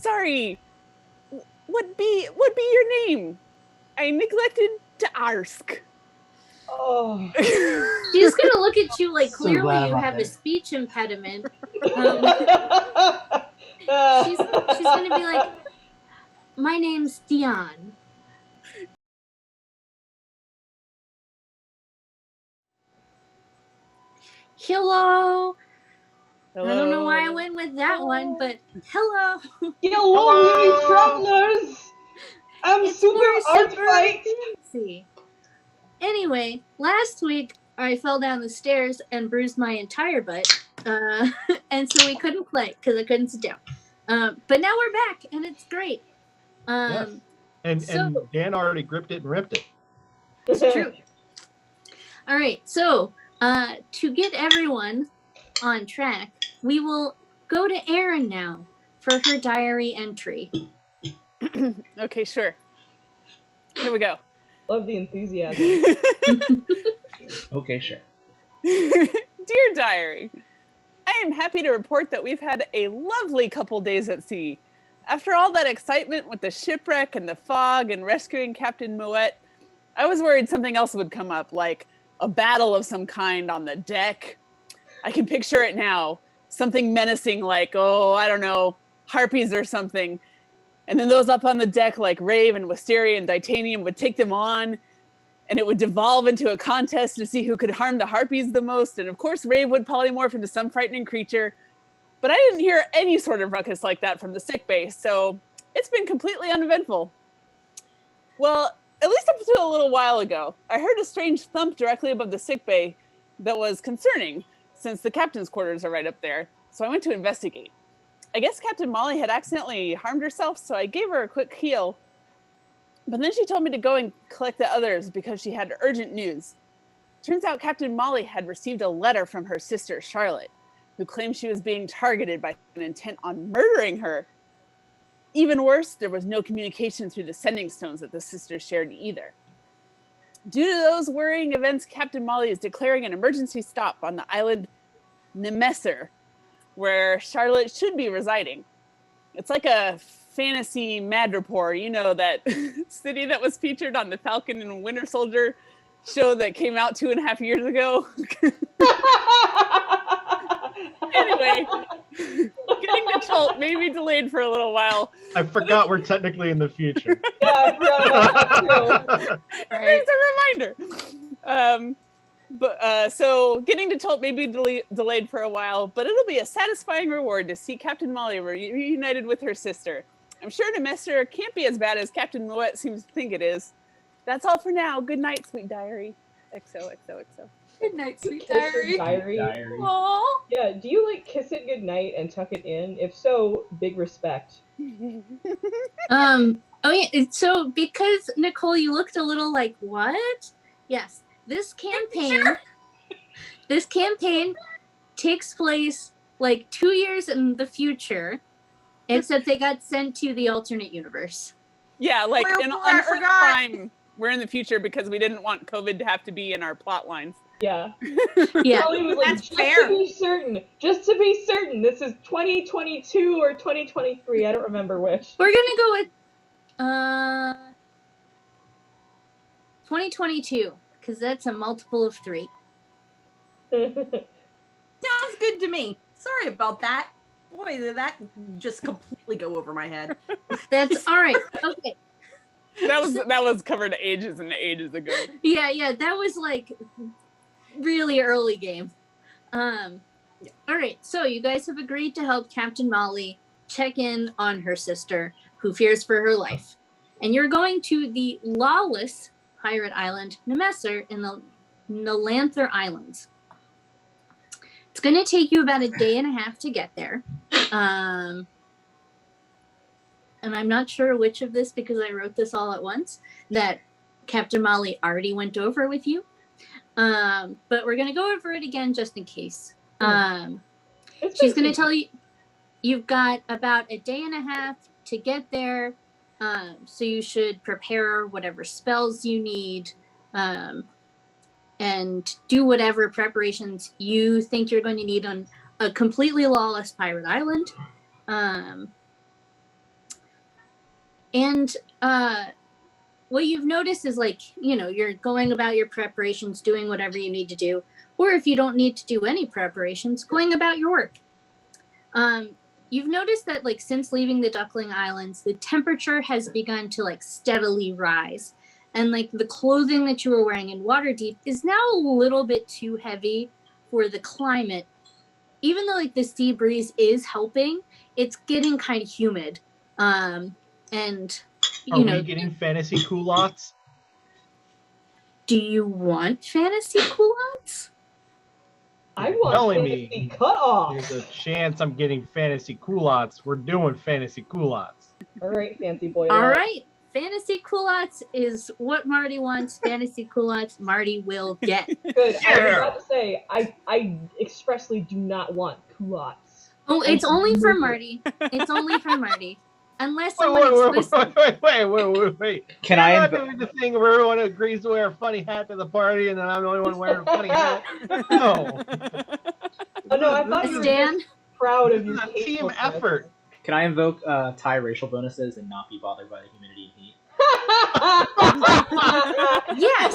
sorry. What be your name? I neglected to ask. Oh. She's gonna look at you like So clearly glad you about have a that. speech impediment. She's gonna be like, my name's Dion. Hello. I don't know why I went with that one, but hello. Hello, new travelers. I'm It's super more art super fight. fancy. Anyway, last week I fell down the stairs and bruised my entire butt, and so we couldn't play because I couldn't sit down. But now we're back, and it's great. Yes. And Dan already gripped it and ripped it. It's true. All right, so to get everyone on track, we will go to Erin now for her diary entry. Okay, sure. Here we go. Love the enthusiasm. Okay, sure. Dear diary, I am happy to report that we've had a lovely couple days at sea. After all that excitement with the shipwreck and the fog and rescuing Captain Moet, I was worried something else would come up, like a battle of some kind on the deck. I can picture it now. Something menacing like, oh, I don't know, harpies or something. And then those up on the deck like Rave and Wisteria and Titanium would take them on, and it would devolve into a contest to see who could harm the harpies the most. And of course, Rave would polymorph into some frightening creature. But I didn't hear any sort of ruckus like that from the sickbay, so it's been completely uneventful. Well, at least up to a little while ago, I heard a strange thump directly above the sickbay that was concerning, since the captain's quarters are right up there. So I went to investigate. I guess Captain Molly had accidentally harmed herself, so I gave her a quick heal. But then she told me to go and collect the others because she had urgent news. Turns out Captain Molly had received a letter from her sister, Charlotte, who claimed she was being targeted by an intent on murdering her. Even worse, there was no communication through the sending stones that the sisters shared either. Due to those worrying events, Captain Molly is declaring an emergency stop on the island Nemesser, where Charlotte should be residing. It's like a fantasy Madripoor, you know, that city that was featured on the Falcon and Winter Soldier show that came out 2.5 years ago. Anyway, getting to Chult may be delayed for a little while. I forgot we're technically in the future. Yeah, I forgot about that too. There's a reminder. So getting to Chult may be delayed for a while, but it'll be a satisfying reward to see Captain Molly reunited with her sister. I'm sure Nemesser can't be as bad as Captain Moet seems to think it is. That's all for now. Good night, sweet diary. XOXOXO. Good night, sweet Kiss your diary. diary. Aww. Yeah, do you like kiss it goodnight and tuck it in? If so, big respect. Oh yeah, so because Nicole, you looked a little like, what? Yes, this campaign takes place like 2 years in the future, except they got sent to the alternate universe. Yeah, like Well, in I on Earth forgot. Prime, we're in the future because we didn't want COVID to have to be in our plot lines. Yeah. Yeah. Molly was like, That's just fair. to be certain, this is 2022 or 2023. I don't remember which. We're gonna go with 2022, because that's a multiple of 3. Sounds good to me. Sorry about that. Boy, did that just completely go over my head. That's all right. Okay. That was covered ages and ages ago. Yeah, that was like really early game. All right, so you guys have agreed to help Captain Molly check in on her sister, who fears for her life. And you're going to the lawless pirate island, Nemesser, in the Nelanther Islands. It's going to take you about a day and a half to get there. And I'm not sure which of this, because I wrote this all at once, that Captain Molly already went over with you. But we're going to go over it again just in case. She's going to tell you you've got about a day and a half to get there. So you should prepare whatever spells you need and do whatever preparations you think you're going to need on a completely lawless pirate island. And what you've noticed is like, you're going about your preparations, doing whatever you need to do. Or if you don't need to do any preparations, going about your work. You've noticed that like since leaving the Duckling Islands, the temperature has begun to like steadily rise. And like the clothing that you were wearing in Waterdeep is now a little bit too heavy for the climate. Even though like the sea breeze is helping, it's getting kind of humid. And Are we getting fantasy culottes? Do you want fantasy culottes? I want fantasy cutoffs. There's a chance I'm getting fantasy culottes. We're doing fantasy culottes. All right, fancy boy. All right. Fantasy culottes is what Marty wants. Fantasy culottes Marty will get. Good. I was about to say, I expressly do not want culottes. Oh, it's only for Marty. It's only for Marty. Unless someone Wait. Can I'm I not doing the thing where everyone agrees to wear a funny hat to the party and then I'm the only one wearing a funny hat? No. Oh, no, I thought you were just proud of your team effort. Can I invoke Thai racial bonuses and not be bothered by the humidity and heat? Yes.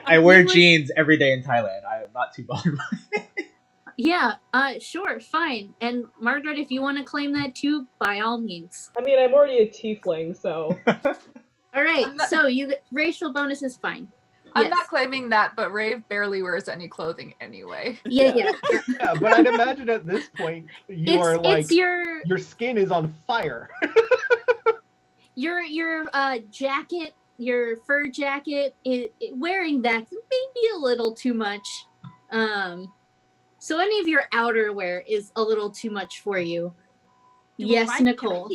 I wear jeans every day in Thailand. I'm not too bothered by it. Yeah, sure, fine. And Margaret, if you want to claim that too, by all means. I mean, I'm already a tiefling, so. All right, so you get racial bonus is fine. I'm not claiming that, but Rave barely wears any clothing anyway. Yeah. Yeah, but I'd imagine at this point you are like your skin is on fire. Your jacket, your fur jacket, wearing that maybe a little too much. So any of your outerwear is a little too much for you. Yes, Nicole.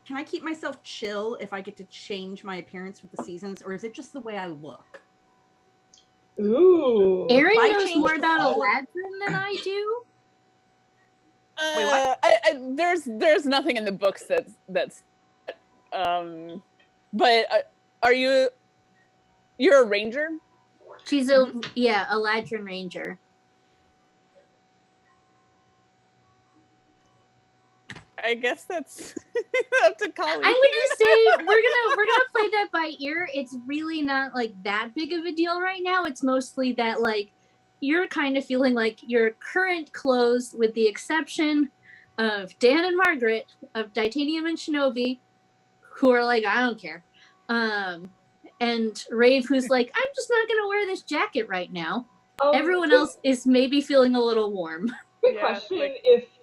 Can I keep myself chill if I get to change my appearance with the seasons, or is it just the way I look? Ooh. Aaron knows more about Aladdin than I do. There's nothing in the books that's but you're a ranger? She's a Aladdin ranger. I guess that's up to Colleen. I'm gonna say we're gonna play that by ear. It's really not like that big of a deal right now. It's mostly that like you're kind of feeling like your current clothes, with the exception of Dan and Margaret of Titanium and Shinobi, who are like, I don't care. And Rave, who's like, I'm just not gonna wear this jacket right now. Everyone else is maybe feeling a little warm. Quick question: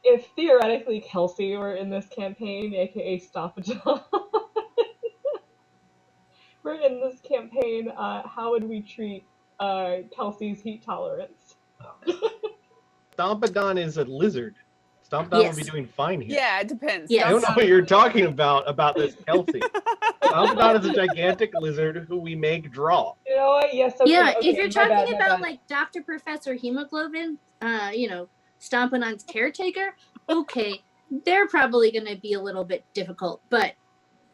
if theoretically Kelsey were in this campaign, aka Stoppajon, we're in this campaign, how would we treat Kelsey's heat tolerance? Stompadon is a lizard. Stompadon will be doing fine here. Yeah, it depends. I don't know what you're talking about this Kelsey. Stompadon is a gigantic lizard who we make draw. You know what? Yes. Okay, yeah, okay, if you're talking about bad. like Dr. Professor Hemoglobin, Stompadon's caretaker, okay, they're probably going to be a little bit difficult, but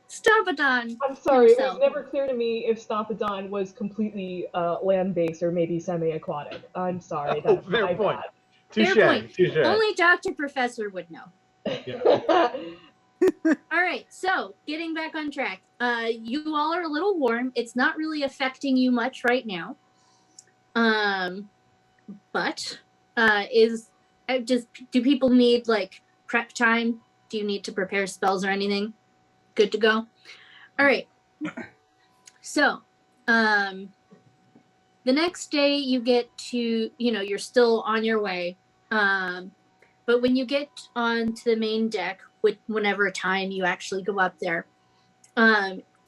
Stompadon. I'm sorry, himself, it was never clear to me if Stompadon was completely land-based or maybe semi-aquatic. I'm sorry, that's fair my point. bad. Touche. Only Dr. Professor would know. Yeah. All right, so getting back on track. You all are a little warm. It's not really affecting you much right now. But do people need like prep time? Do you need to prepare spells or anything? Good to go. All right. So, the next day you get to, you're still on your way. But when you get onto the main deck, whenever time you actually go up there,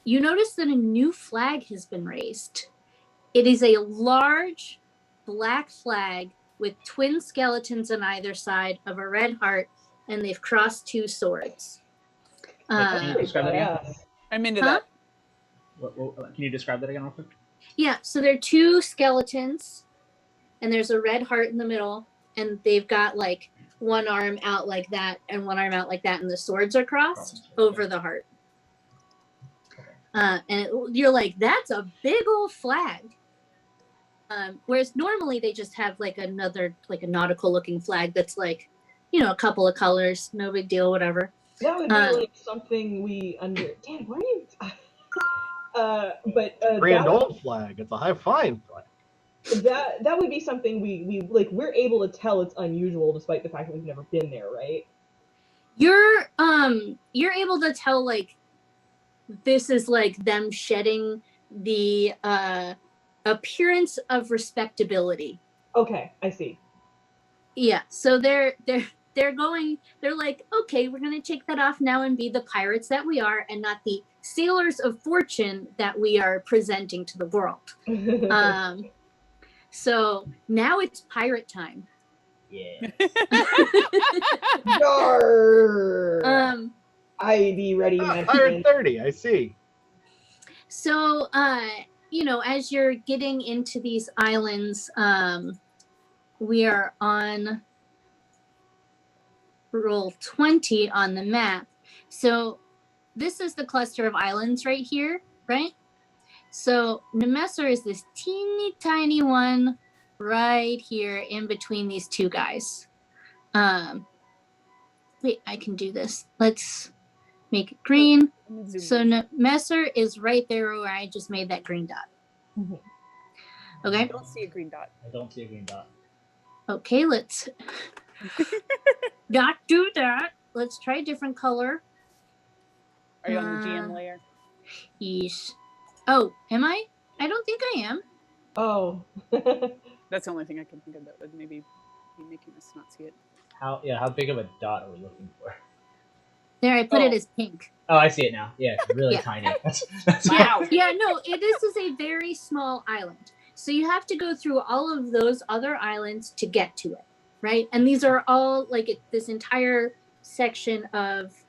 you notice that a new flag has been raised. It is a large black flag with twin skeletons on either side of a red heart, and they've crossed two swords. Can you describe that again? I'm into that. Can you describe that again real quick? Yeah, so they're two skeletons, and there's a red heart in the middle, and they've got like one arm out like that and one arm out like that, and the swords are crossed over the heart. You're like, that's a big old flag. Whereas normally they just have like a nautical looking flag that's like, a couple of colors, no big deal, whatever. That would be like something we under. Damn, where are you? Grand that Old flag. It's a high flying flag. that would be something we like. We're able to tell it's unusual despite the fact that we've never been there, right? You're able to tell like this is like them shedding the appearance of respectability. Okay, I see. Yeah, so they're like, okay, we're gonna take that off now and be the pirates that we are, and not the sailors of fortune that we are presenting to the world. So now it's pirate time. Yeah. Yarr! I be ready, my Pirate 30, I see. So as you're getting into these islands, we are on roll 20 on the map. So this is the cluster of islands right here, right? So Nemesser is this teeny tiny one right here in between these two guys. Wait, I can do this. Let's make it green. So Nemesser is right there where I just made that green dot. Mhm. Okay. I don't see a green dot. I don't see a green dot. Okay, let's not do that. Let's try a different color. Are you on the GM layer? Yes. Oh, am I? I don't think I am. Oh. That's the only thing I can think of that would maybe be making us not see it. How big of a dot are we looking for? There, I put it as pink. Oh, I see it now. Yeah, it's really Yeah. tiny. That's Wow. Yeah, no, this is a very small island. So you have to go through all of those other islands to get to it, right? And these are all like this entire section of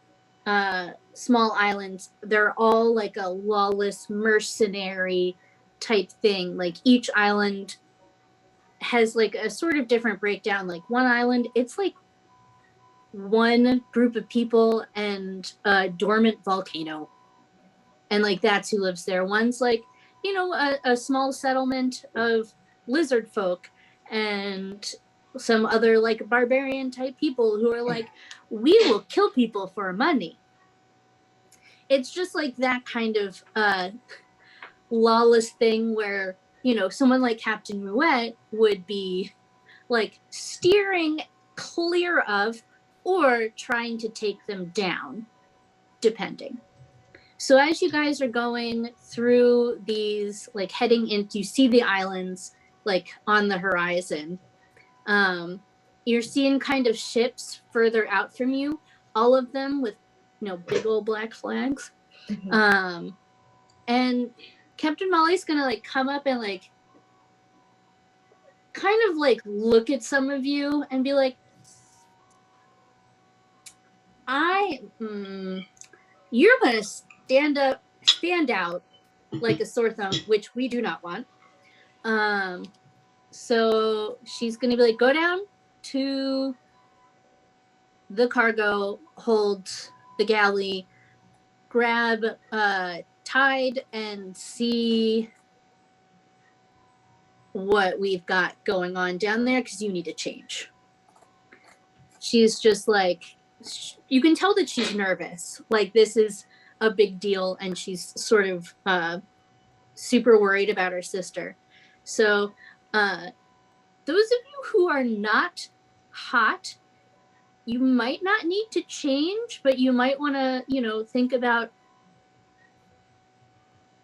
small islands. They're all like a lawless mercenary type thing. Like each island has like a sort of different breakdown. Like one island, it's like one group of people and a dormant volcano. And like that's who lives there. One's like, a small settlement of lizard folk and some other like barbarian type people who are like, we will kill people for money. It's just like that kind of lawless thing where, someone like Captain Mouette would be like steering clear of or trying to take them down, depending. So as you guys are going through these, like heading into, you see the islands like on the horizon. You're seeing kind of ships further out from you, all of them with, big old black flags. Mhm. And Captain Molly's gonna like come up and like kind of like look at some of you and be like, you're gonna stand out like a sore thumb, which we do not want. So she's gonna be like, go down to the cargo, hold the galley, grab Tide, and see what we've got going on down there, because you need to change. She's just like, you can tell that she's nervous. Like this is a big deal, and she's sort of super worried about her sister. So those of you who are not hot, you might not need to change, but you might want to, think about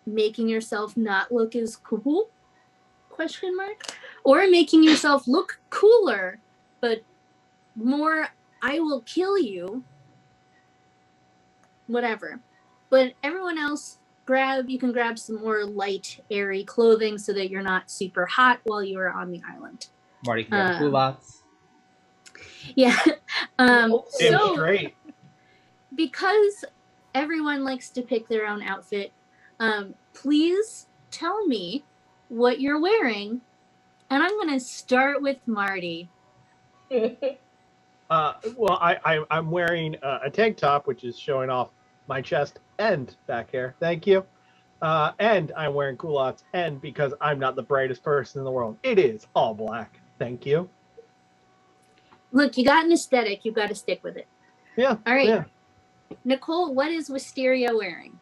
making yourself not look as cool, ? Or making yourself look cooler, but more, I will kill you, whatever. But everyone else, you can grab some more light, airy clothing so that you're not super hot while you are on the island. Marty can grab culottes. Yeah. Damn So straight. because everyone likes to pick their own outfit, please tell me what you're wearing, and I'm going to start with Marty. Well, I'm wearing a tank top, which is showing off my chest and back hair. Thank you. And I'm wearing culottes, and because I'm not the brightest person in the world, it is all black. Thank you. Look, you got an aesthetic. You got to stick with it. Yeah. All right. Yeah. Nicole, what is Wisteria wearing?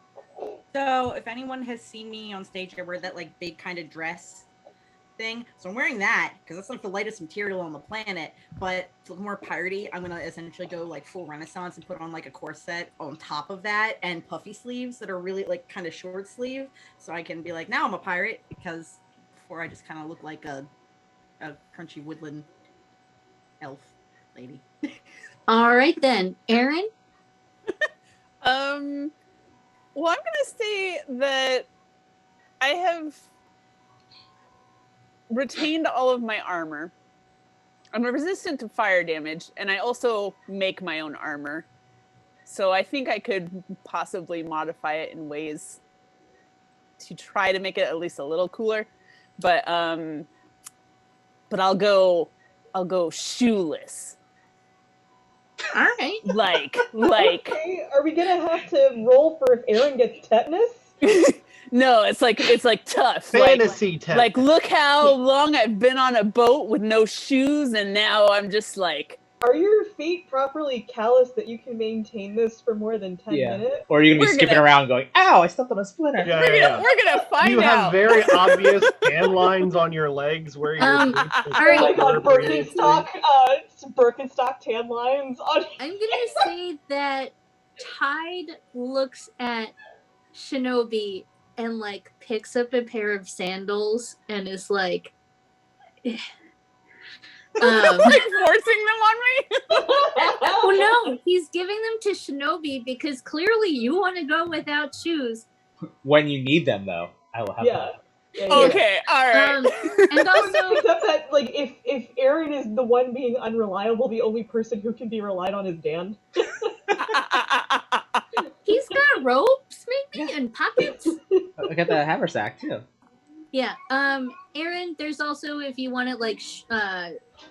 So if anyone has seen me on stage, I wear that like big kind of dress thing. So I'm wearing that because that's like the lightest material on the planet. But to look more piratey, I'm gonna essentially go like full Renaissance and put on like a corset on top of that and puffy sleeves that are really like kind of short sleeve, so I can be like, now I'm a pirate, because before I just kind of look like a crunchy woodland elf lady. All right then, Aaron. Well, I'm gonna say that I have retained all of my armor. I'm resistant to fire damage, and I also make my own armor. So I think I could possibly modify it in ways to try to make it at least a little cooler. But I'll go shoeless. All right. Like Okay, are we gonna have to roll for if Aaron gets tetanus? no, it's like tough. Fantasy test. Like look how long I've been on a boat with no shoes, and now I'm just like. Are your feet properly calloused that you can maintain this for more than 10 minutes? Or are you gonna be We're skipping gonna- around going, ow, I stepped on a splinter. Yeah. We're gonna find You out. have very obvious tan lines on your legs where your Um, boots just all right. Oh my god, blur previously. Birkenstock tan lines on. I'm gonna say that Tide looks at Shinobi and like picks up a pair of sandals and is like, like forcing them on me. oh no, he's giving them to Shinobi because clearly you want to go without shoes. When you need them, though, I will have Yeah. that. Okay, all right. And also, Except that, like, if Aaron is the one being unreliable, the only person who can be relied on is Dan. he's got ropes maybe and pockets. I got the haversack, too. Yeah. Aaron, there's also if you want it like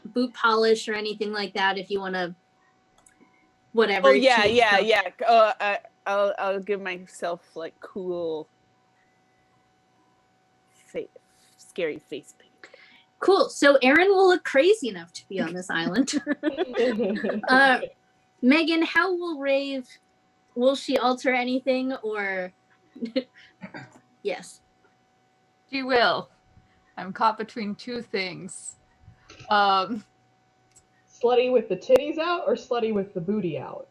boot polish or anything like that. If you want to, whatever. Oh yeah. I'll give myself like cool, scary face paint. Cool. So Aaron will look crazy enough to be on this island. Megan, how will Rave? Will she alter anything or? Yes. She will. I'm caught between two things. Slutty with the titties out or slutty with the booty out?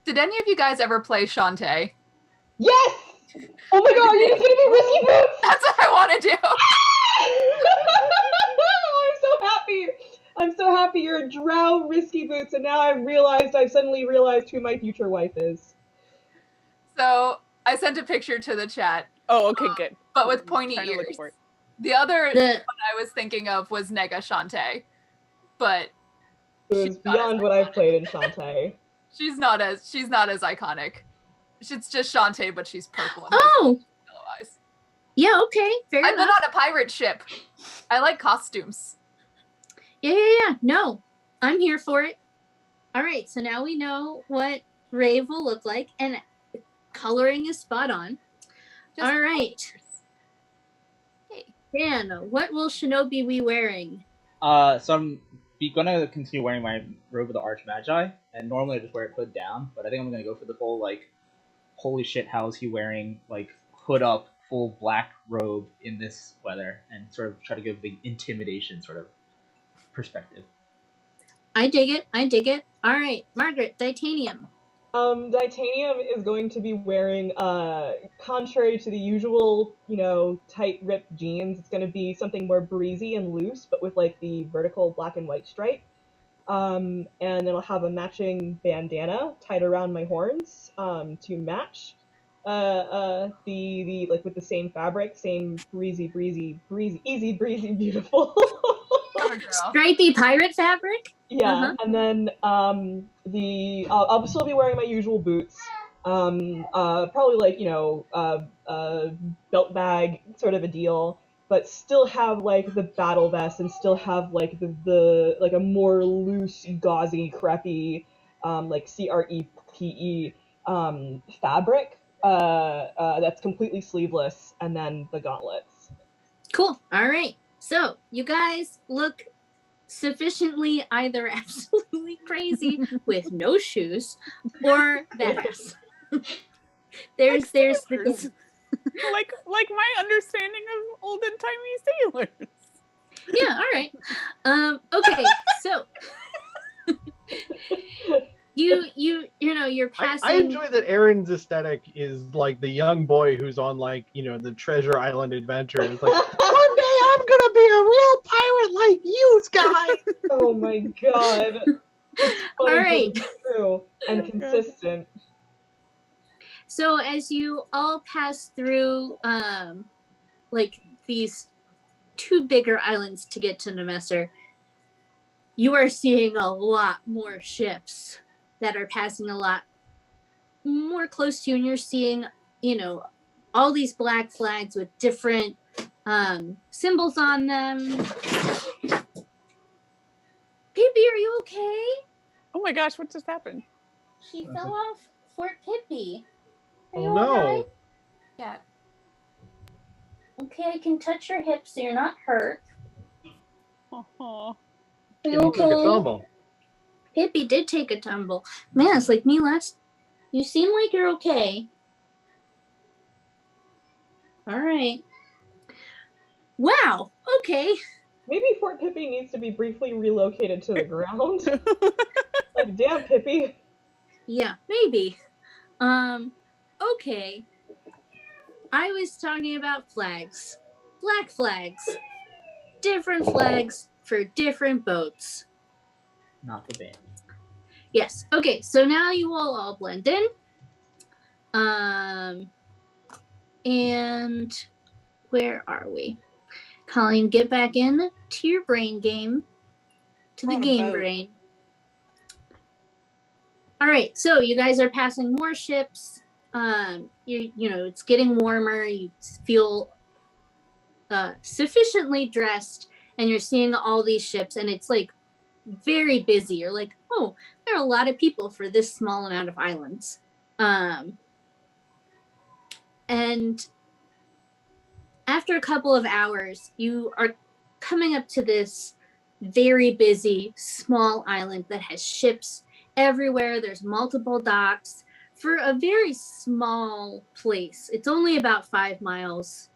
Did any of you guys ever play Shantae? Yes! Oh my god, are you just gonna be Risky Boots? That's what I want to do. I'm so happy you're a drow Risky Boots, and now I've suddenly realized who my future wife is. So I sent a picture to the chat. Oh, okay, good. But with pointy Trying to look ears. for it. The other one I was thinking of was Nega Shantae, but It was she's not beyond as what I've played in Shantae. she's not as iconic. It's just Shantae, but she's purple and Oh. yellow eyes. Yeah. Okay. Fair I've been enough. on a pirate ship. I like costumes. Yeah. No, I'm here for it. All right. So now we know what Rave will look like, and coloring is spot on. Just All right. Dan, what will Shinobi be wearing? So I'm gonna continue wearing my robe of the Archmagi, and normally I just wear it hood down, but I think I'm gonna go for the full, like, holy shit, how is he wearing, like, hood up, full black robe in this weather, and sort of try to give the intimidation sort of perspective. I dig it. All right, Margaret, Titanium. Titanium is going to be wearing, contrary to the usual, tight ripped jeans, it's going to be something more breezy and loose, but with like the vertical black and white stripe. And it'll have a matching bandana tied around my horns, to match. The like with the same fabric, same breezy, easy breezy, beautiful. Cover girl. Stripy pirate fabric. Yeah, and then I'll still be wearing my usual boots. Probably like belt bag sort of a deal, but still have like the battle vest and still have like the like a more loose, gauzy, crappy, like CREPE fabric that's completely sleeveless, and then the gauntlets. Cool. All right. So you guys look sufficiently either absolutely crazy with no shoes or badass. There's the Sailors. like my understanding of olden timey sailors. Yeah, all right. Okay, so you're passing. I enjoy that Aaron's aesthetic is like the young boy who's on like, the Treasure Island adventure. It's like, one day I'm gonna be a real pirate like you, Sky. Oh my god. It's All funny, right. but it's true and consistent. So as you all pass through, like these two bigger islands to get to Nemesser, you are seeing a lot more ships that are passing a lot more close to you, and you're seeing, all these black flags with different symbols on them. Pippi, are you okay? Oh my gosh, what just happened? She fell off Fort Pippi. Are you Oh no. alright? Yeah. Okay, I can touch your hips so you're not hurt. Oh, Are you He took a okay? tumble. Pippi did take a tumble. Man, it's like me last. You seem like you're okay. All right. Wow. Okay. Maybe Fort Pippi needs to be briefly relocated to the ground. Like, damn, Pippi. Yeah, maybe. Okay. I was talking about flags. Black flags. Different flags for different boats. Not the band. Yes. Okay, so now you will all blend in. And where are we? Colleen, get back in to your brain game. To the On a game boat. brain. All right, so you guys are passing more ships. It's getting warmer. You feel sufficiently dressed, and you're seeing all these ships, and it's like very busy. You're like, oh, there are a lot of people for this small amount of islands. And after a couple of hours, you are coming up to this very busy small island that has ships everywhere. There's multiple docks for a very small place. It's only about 5 miles,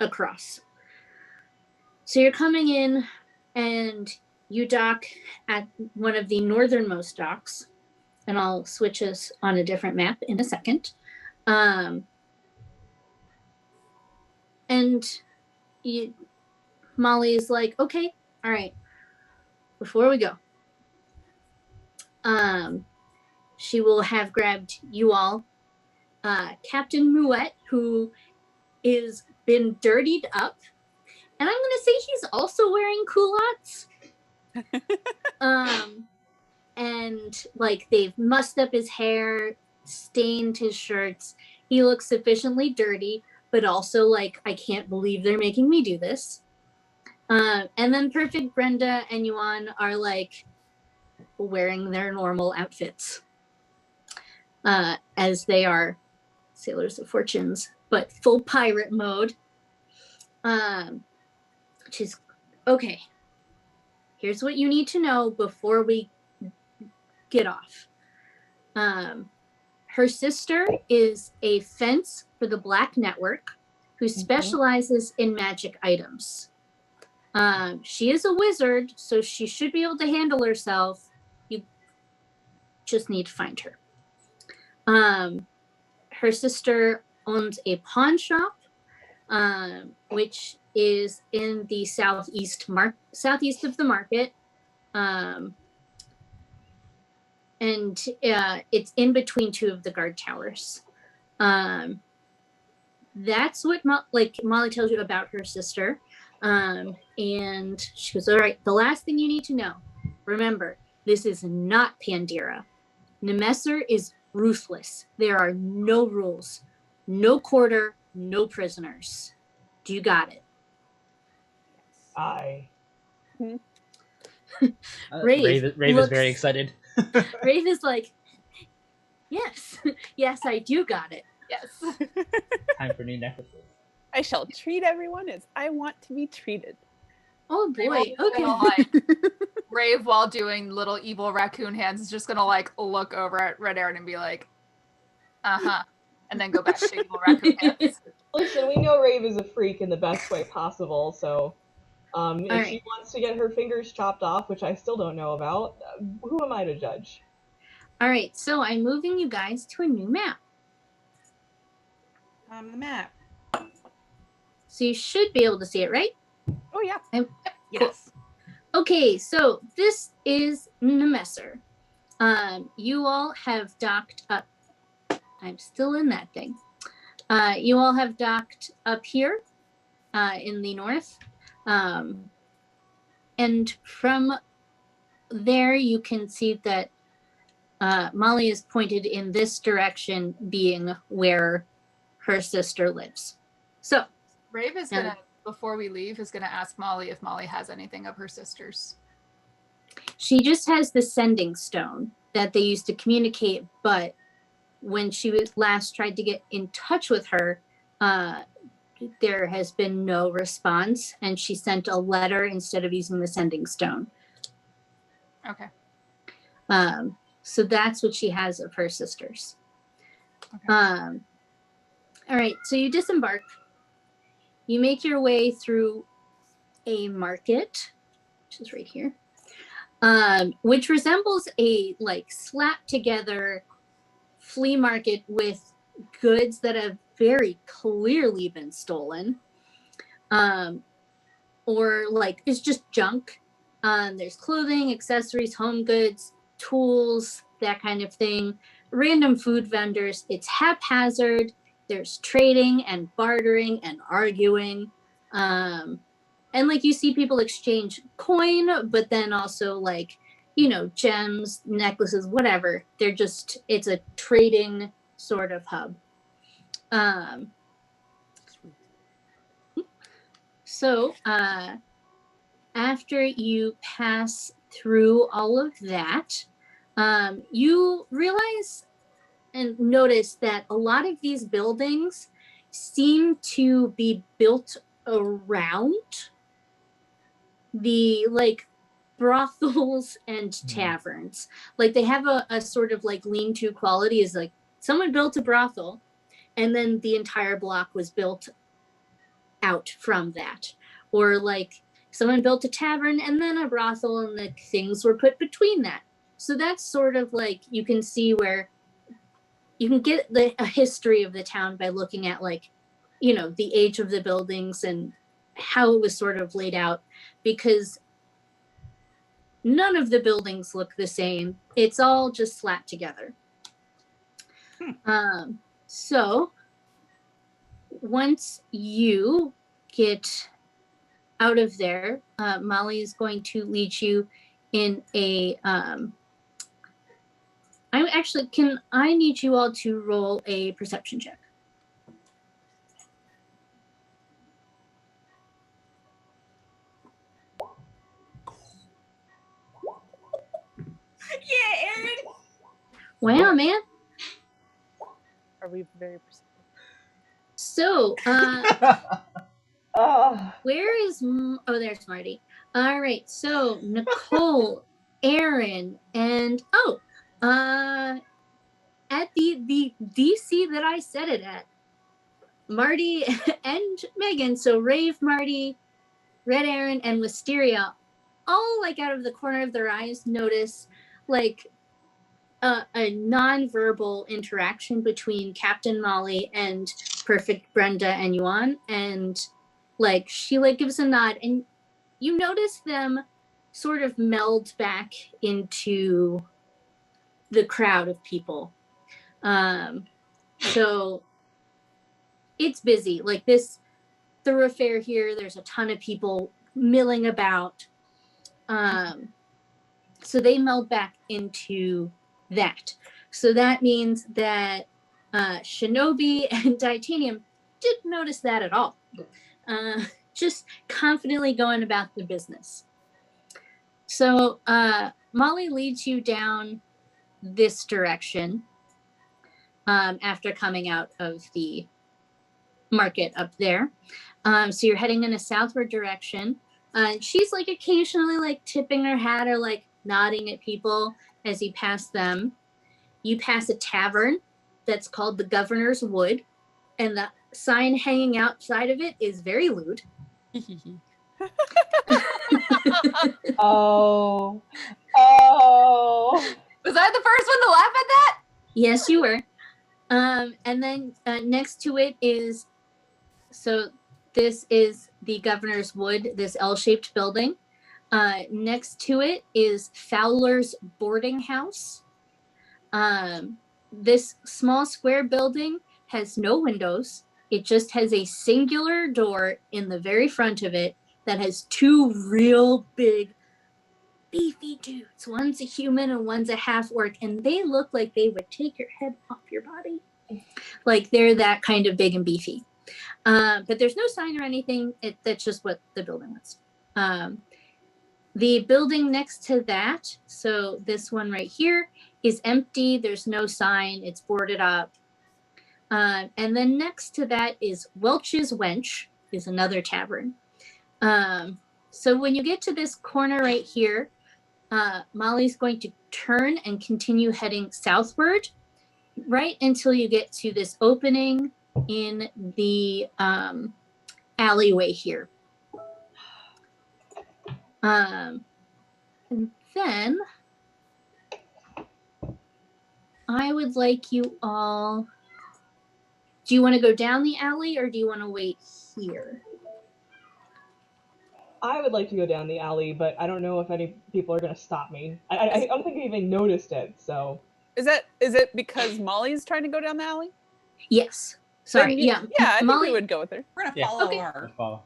across. So you're coming in and you dock at one of the northernmost docks, and I'll switch us on a different map in a second. And Molly is like, okay, all right, before we go, she will have grabbed you all, Captain Mouette, who is been dirtied up, and I'm gonna say he's also wearing culottes. And like they've mussed up his hair, stained his shirts. He looks sufficiently dirty, but also like, I can't believe they're making me do this. And then Perfect Brenda and Yuan are like wearing their normal outfits, as they are sailors of fortunes, but full pirate mode. Which is okay. Here's what you need to know before we get off. Her sister is a fence for the Black Network who specializes in magic items. She is a wizard, so she should be able to handle herself. You just need to find her. Her sister owns a pawn shop, which is in the southeast of the market. And it's in between two of the guard towers. That's what Molly tells you about her sister. And she goes, all right, the last thing you need to know, remember, this is not Pandira. Nemesser is ruthless. There are no rules, no quarter, no prisoners. Do you got it? Aye. Rave is looks- very excited. Rave is like, yes, yes, I do got it. Yes. Time for new necklaces. I shall treat everyone as I want to be treated. Oh boy. Okay. Like, Rave, while doing little evil raccoon hands, is just gonna like look over at Red Aaron and be like, "Uh-huh," and then go back to evil raccoon hands. Listen, we know Rave is a freak in the best way possible, so if she right. wants to get her fingers chopped off, which I still don't know about, who am I to judge? All right. So I'm moving you guys to a new map. The map. So you should be able to see it, right? Oh yeah. Yes. Okay, so this is Nemesser. You all have docked up. I'm still in that thing. You all have docked up here in the north. And from there, you can see that Molly is pointed in this direction, being where her sister lives. So, Rave is gonna, before we leave, is gonna ask Molly if Molly has anything of her sister's. she just has the sending stone that they used to communicate, but when she was last tried to get in touch with her, there has been no response, and she sent a letter instead of using the sending stone. Okay. So that's what she has of her sisters. Okay. All right, so you disembark. You make your way through a market, which is right here, which resembles a like slapped together flea market with goods that have very clearly been stolen, or like it's just junk. There's clothing, accessories, home goods, tools, that kind of thing. Random food vendors. It's haphazard. There's trading and bartering and arguing. And like you see people exchange coin, but then also like, you know, gems, necklaces, whatever. They're just, it's a trading sort of hub. So after you pass through all of that, you realize and notice that a lot of these buildings seem to be built around the like brothels and taverns. Like they have a sort of like lean-to quality, is like someone built a brothel and then the entire block was built out from that. Or like someone built a tavern and then a brothel and the things were put between that. So that's sort of like, you can see where you can get a history of the town by looking at like, you know, the age of the buildings and how it was sort of laid out, because none of the buildings look the same. It's all just slapped together. So once you get out of there, Molly is going to lead you in a I need you all to roll a perception check. Yeah, Aaron. Wow, man. Are we very perceptive? So, Ah, where is... oh, there's Marty. All right, so Nicole, Aaron, and... at the DC that I set it at, Marty and Megan, so Rave, Marty, Red Aaron, and Wisteria, all like out of the corner of their eyes notice like a non-verbal interaction between Captain Molly and Perfect Brenda and Yuan, and like she like gives a nod, and you notice them sort of meld back into the crowd of people. So it's busy. Like this thoroughfare here, there's a ton of people milling about. So they meld back into that. So that means that Shinobi and Titanium didn't notice that at all. Just confidently going about the business. So Molly leads you down this direction after coming out of the market up there. So you're heading in a southward direction. She's like occasionally like tipping her hat or like nodding at people as you pass them. You pass a tavern that's called the Governor's Wood, and the sign hanging outside of it is very lewd. Oh. Was I the first one to laugh at that? Yes, you were. And then next to it is, so this is the Governor's Wood, this L-shaped building. Next to it is Fowler's Boarding House. This small square building has no windows. It just has a singular door in the very front of it that has two real big, beefy dudes. One's a human and one's a half-orc, and they look like they would take your head off your body. Like they're that kind of big and beefy. But there's no sign or anything. That's just what the building was. The building next to that, so this one right here, is empty. There's no sign. It's boarded up. And then next to that is Welch's Wench, is another tavern. So when you get to this corner right here, Molly's going to turn and continue heading southward right until you get to this opening in the alleyway here. And then I would like you all, do you want to go down the alley or do you want to wait here? I would like to go down the alley, but I don't know if any people are going to stop me. I don't think I even noticed it, so. Is it because Molly's trying to go down the alley? Yes. Sorry. Yeah, I think Molly we would go with her. We're gonna Yeah. follow Okay. her. Let's follow.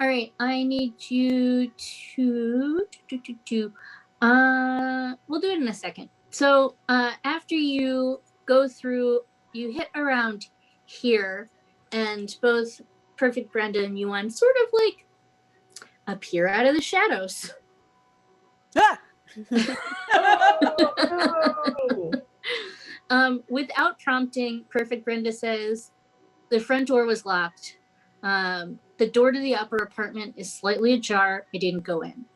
All right, I need you to we'll do it in a second. So after you go through, you hit around here, and both Perfect Brenda and Yuan sort of like appear out of the shadows. Ah! Oh, Without prompting, Perfect Brenda says, the front door was locked. The door to the upper apartment is slightly ajar. I didn't go in.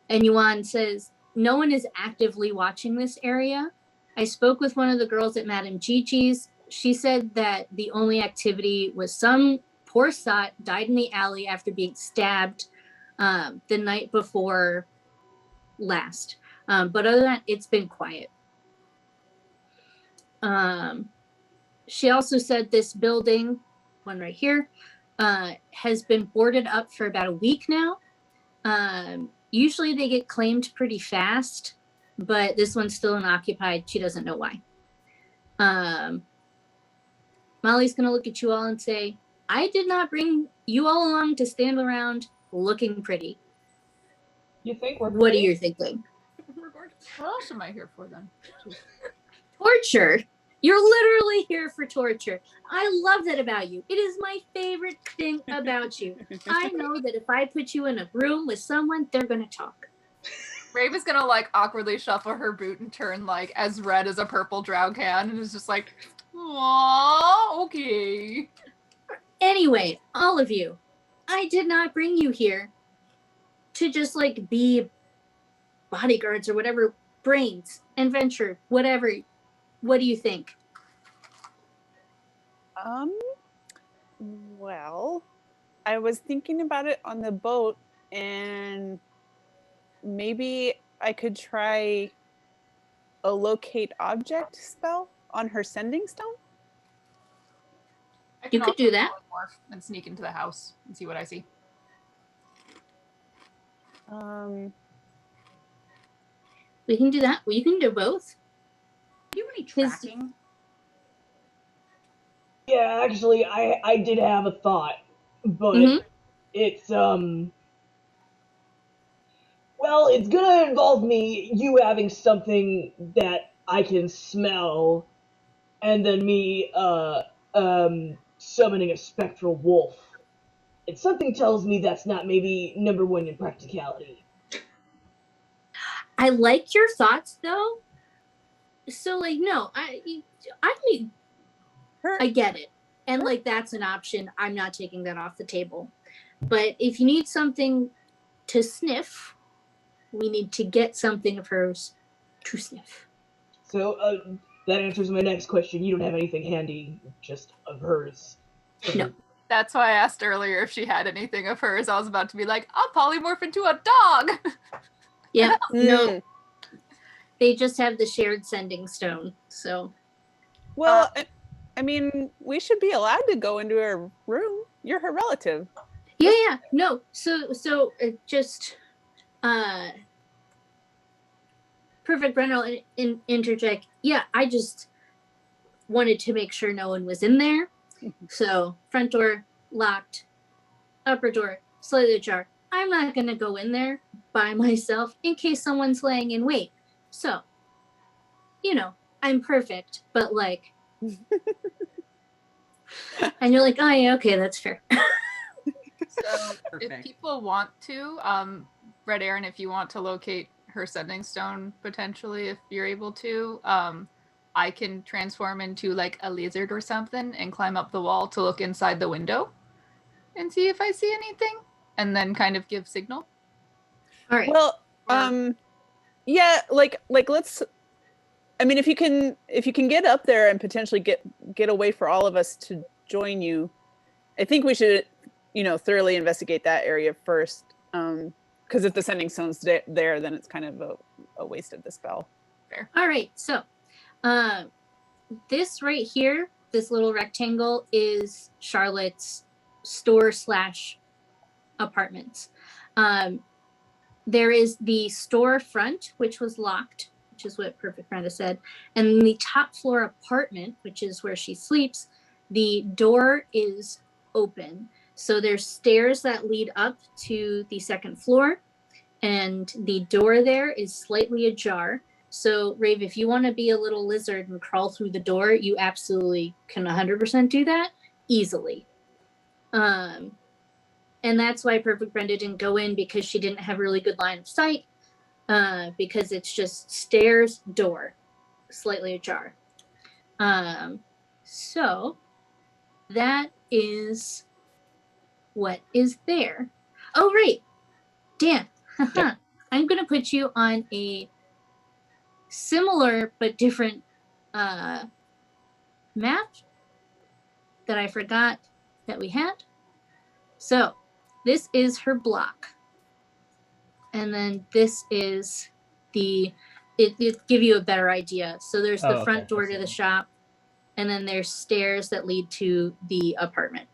And Yuan says, no one is actively watching this area. I spoke with one of the girls at Madame Gigi's. She said that the only activity was some poor sot died in the alley after being stabbed the night before last. But other than that, it's been quiet. She also said this building, one right here, has been boarded up for about a week now. Usually they get claimed pretty fast, but this one's still unoccupied. She doesn't know why. Molly's going to look at you all and say, I did not bring you all along to stand around looking pretty. you think we're What are pretty? you thinking? We're gorgeous. What else am I here for then? Torture. You're literally here for torture. I love that about you. It is my favorite thing about you. I know that if I put you in a room with someone, they're going to talk. Rave is gonna like awkwardly shuffle her boot and turn like as red as a purple drow can, and is just like, "Aww, okay." Anyway, all of you, I did not bring you here to just like be bodyguards or whatever, brains, adventure, whatever. What do you think? Well, I was thinking about it on the boat, and maybe I could try a locate object spell on her sending stone. I You can could do also that. polymorph and sneak into the house and see what I see. We can do that. Well, you can do both. Do you have any His- tracking? Yeah, actually, I did have a thought, but Mhm. it's well, it's gonna involve you having something that I can smell, and then me summoning a spectral wolf. And something tells me that's not maybe number one in practicality. I like your thoughts though. So like, no, I mean, Her I get it. And like that's an option. I'm not taking that off the table. But if you need something to sniff, we need to get something of hers to sniff. So, that answers my next question. You don't have anything handy, just of hers. No. That's why I asked earlier if she had anything of hers. I was about to be like, I'll polymorph into a dog. Yeah, no. Mm. They just have the shared sending stone. So, Well, I mean, we should be allowed to go into her room. You're her relative. yeah. No. So just perfect. Breno interject. Yeah, I just wanted to make sure no one was in there. So front door locked, upper door slightly ajar. I'm not gonna go in there by myself in case someone's laying in wait. So, I'm perfect, but like, and you're like, oh yeah, okay, that's fair. So Perfect. if people want to, Red Aaron, if you want to locate her sending stone potentially, if you're able to, I can transform into like a lizard or something and climb up the wall to look inside the window and see if I see anything, and then kind of give signal. All right. Well, yeah, like let's. I mean, if you can get up there and potentially get a way for all of us to join you, I think we should, thoroughly investigate that area first. Because if the sending stone's there, then it's kind of a waste of the spell. Fair. All right. So, this right here, this little rectangle is Charlotte's store/apartments. There is the storefront, which was locked, which is what Perfect Brenda said. And the top floor apartment, which is where she sleeps, the door is open. So there's stairs that lead up to the second floor, and the door there is slightly ajar. So Rave, if you want to be a little lizard and crawl through the door, you absolutely can 100% do that easily. And that's why Perfect Brenda didn't go in, because she didn't have really good line of sight, because it's just stairs, door, slightly ajar. So that is what is there. Oh, right. Dan, Yeah. I'm going to put you on a similar but different map that I forgot that we had. So this is her block. And then this is it give you a better idea. So there's the front door to the shop, and then there's stairs that lead to the apartment.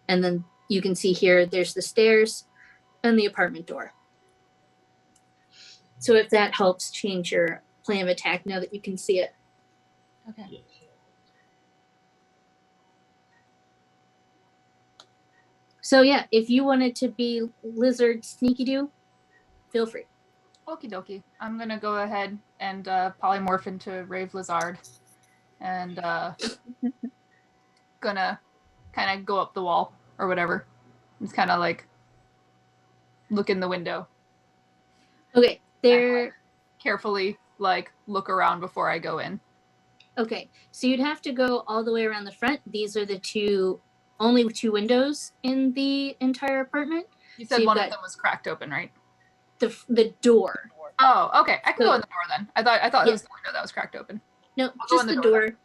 And then you can see here, there's the stairs and the apartment door. So if that helps change your plan of attack now that you can see it. Okay. So yeah, if you wanted to be lizard sneaky doo, feel free. Okie dokie. I'm gonna go ahead and polymorph into Rave Lizard, and gonna kind of go up the wall or whatever. It's kind of like look in the window. Okay, there. Carefully, like look around before I go in. Okay, so you'd have to go all the way around the front. These are the only two windows in the entire apartment. You said So one of them was cracked open, right? The door. Oh, okay. I can go in the door then. I thought it Yeah. was the window that was cracked open. No, I'll go just in the the door door.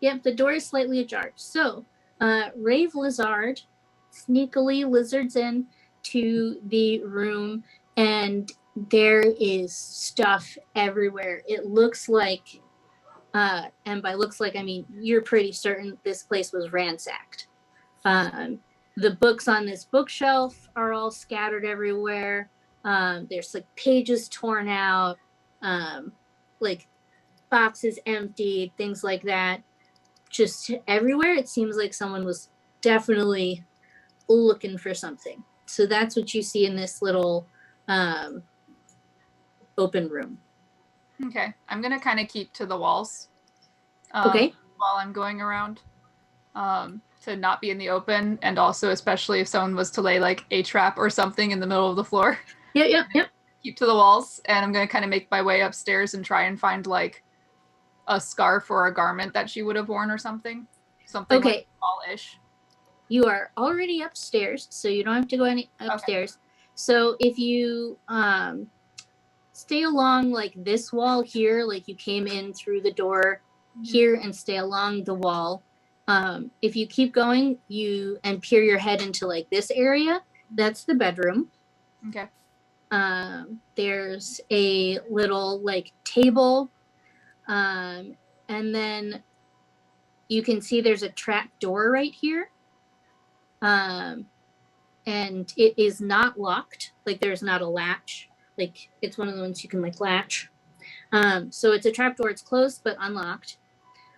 Yep, the door is slightly ajar. So, Rave Lizard sneakily lizards in to the room, and there is stuff everywhere. It looks like, and by looks like, I mean, you're pretty certain this place was ransacked. The books on this bookshelf are all scattered everywhere. There's like pages torn out, like boxes emptied, things like that. Just everywhere. It seems like someone was definitely looking for something. So that's what you see in this little open room. Okay. I'm gonna kind of keep to the walls. Okay. While I'm going around, to not be in the open, and also especially if someone was to lay like a trap or something in the middle of the floor. Yep. Keep to the walls, and I'm gonna kind of make my way upstairs and try and find like a scarf or a garment that she would have worn or something. Something Okay. like small-ish. You are already upstairs, so you don't have to go any upstairs. So if you stay along like this wall here, like you came in through the door here and stay along the wall. If you keep going, and peer your head into like this area, that's the bedroom. Okay. There's a little like table, and then you can see there's a trap door right here. And it is not locked. Like there's not a latch. Like it's one of the ones you can like latch. So it's a trapdoor. It's closed but unlocked.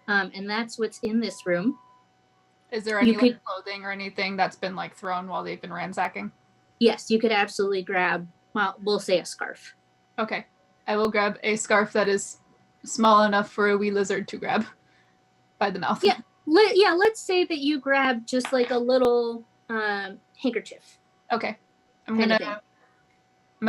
And that's what's in this room. Is there any like clothing or anything that's been like thrown while they've been ransacking? Yes, you could absolutely grab. Well, we'll say a scarf. Okay, I will grab a scarf that is small enough for a wee lizard to grab by the mouth. Yeah. Let's say that you grab just like a little handkerchief. Okay. I'm gonna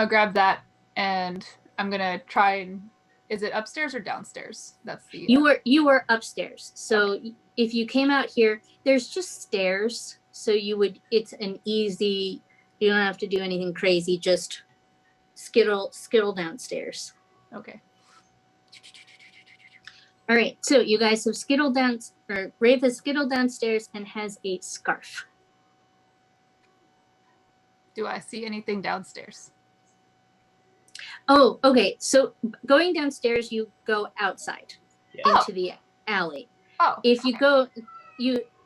grab that and I'm gonna try and is it upstairs or downstairs? That's the You were upstairs. So if you came out here, there's just stairs. So it's an easy, you don't have to do anything crazy, just skittle downstairs. Okay. All right, so you guys have skittled down, or Rafe has skittled downstairs and has a scarf. Do I see anything downstairs? Oh, okay. So going downstairs, you go outside into the alley. Oh. If you go,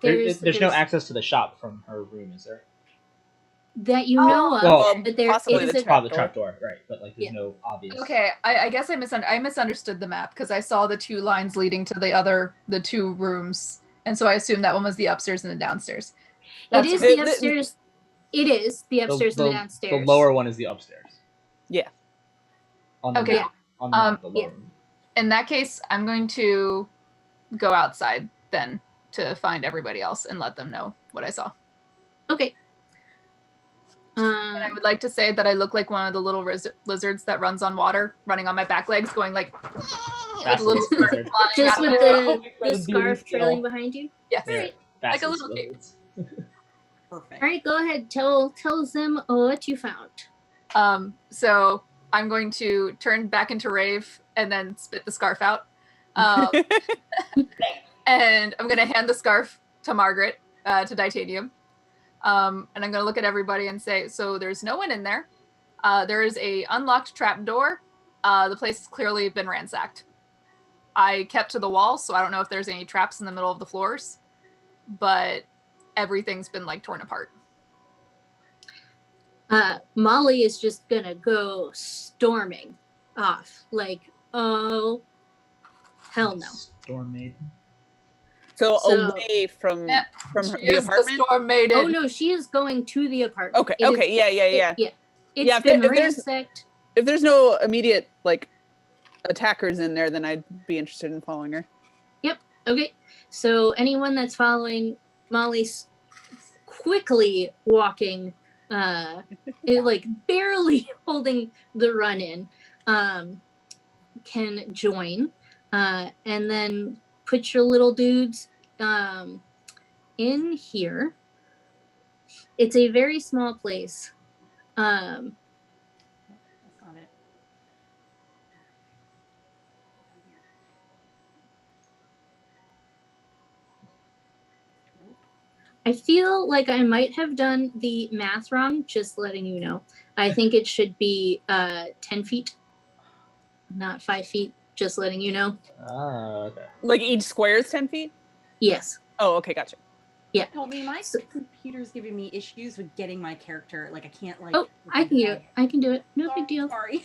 there's no access to the shop from her room, is there? That you know of, well, but there possibly is the trap door, right? But like, there's no obvious. Okay, I guess I misunderstood the map because I saw the two lines leading to the two rooms, and so I assumed that one was the upstairs and the downstairs. It is the upstairs. It is the upstairs and the downstairs. The lower one is the upstairs. Yeah. On the Okay. map, on the map, the lower room. In that case, I'm going to go outside then to find everybody else and let them know what I saw. Okay. And I would like to say that I look like one of the little lizards that runs on water, running on my back legs, going like with a little scarf flying just out with of the scarf trailing behind you. Yes, Right. like a little cape. Perfect. All right, go ahead. Tell them what you found. So I'm going to turn back into Rave and then spit the scarf out. And I'm going to hand the scarf to Margaret, to Titanium. And I'm going to look at everybody and say, so there's no one in there. There is a unlocked trap door. The place has clearly been ransacked. I kept to the wall, so I don't know if there's any traps in the middle of the floors, but everything's been like torn apart. Molly is just gonna go storming off, like, oh, hell no. Storm Maiden. So away She from is the apartment. the storm maiden. Oh no, she is going to the apartment. Okay. Okay. Yeah. It's been ransacked. If there's no immediate like attackers in there, then I'd be interested in following her. Yep. Okay. So anyone that's following Molly's quickly walking, like barely holding the run in, can join, and then put your little dudes in here. It's a very small place. That's not it. I feel like I might have done the math wrong, just letting you know. I think it should be 10 feet, not 5 feet, just letting you know. Ah, okay. Like each square is 10 feet? Yes. Oh, okay, gotcha. Yeah. Help me, my computer's giving me issues with getting my character. Like I can't like. Oh, I can do it. I can do it. No big deal. Sorry.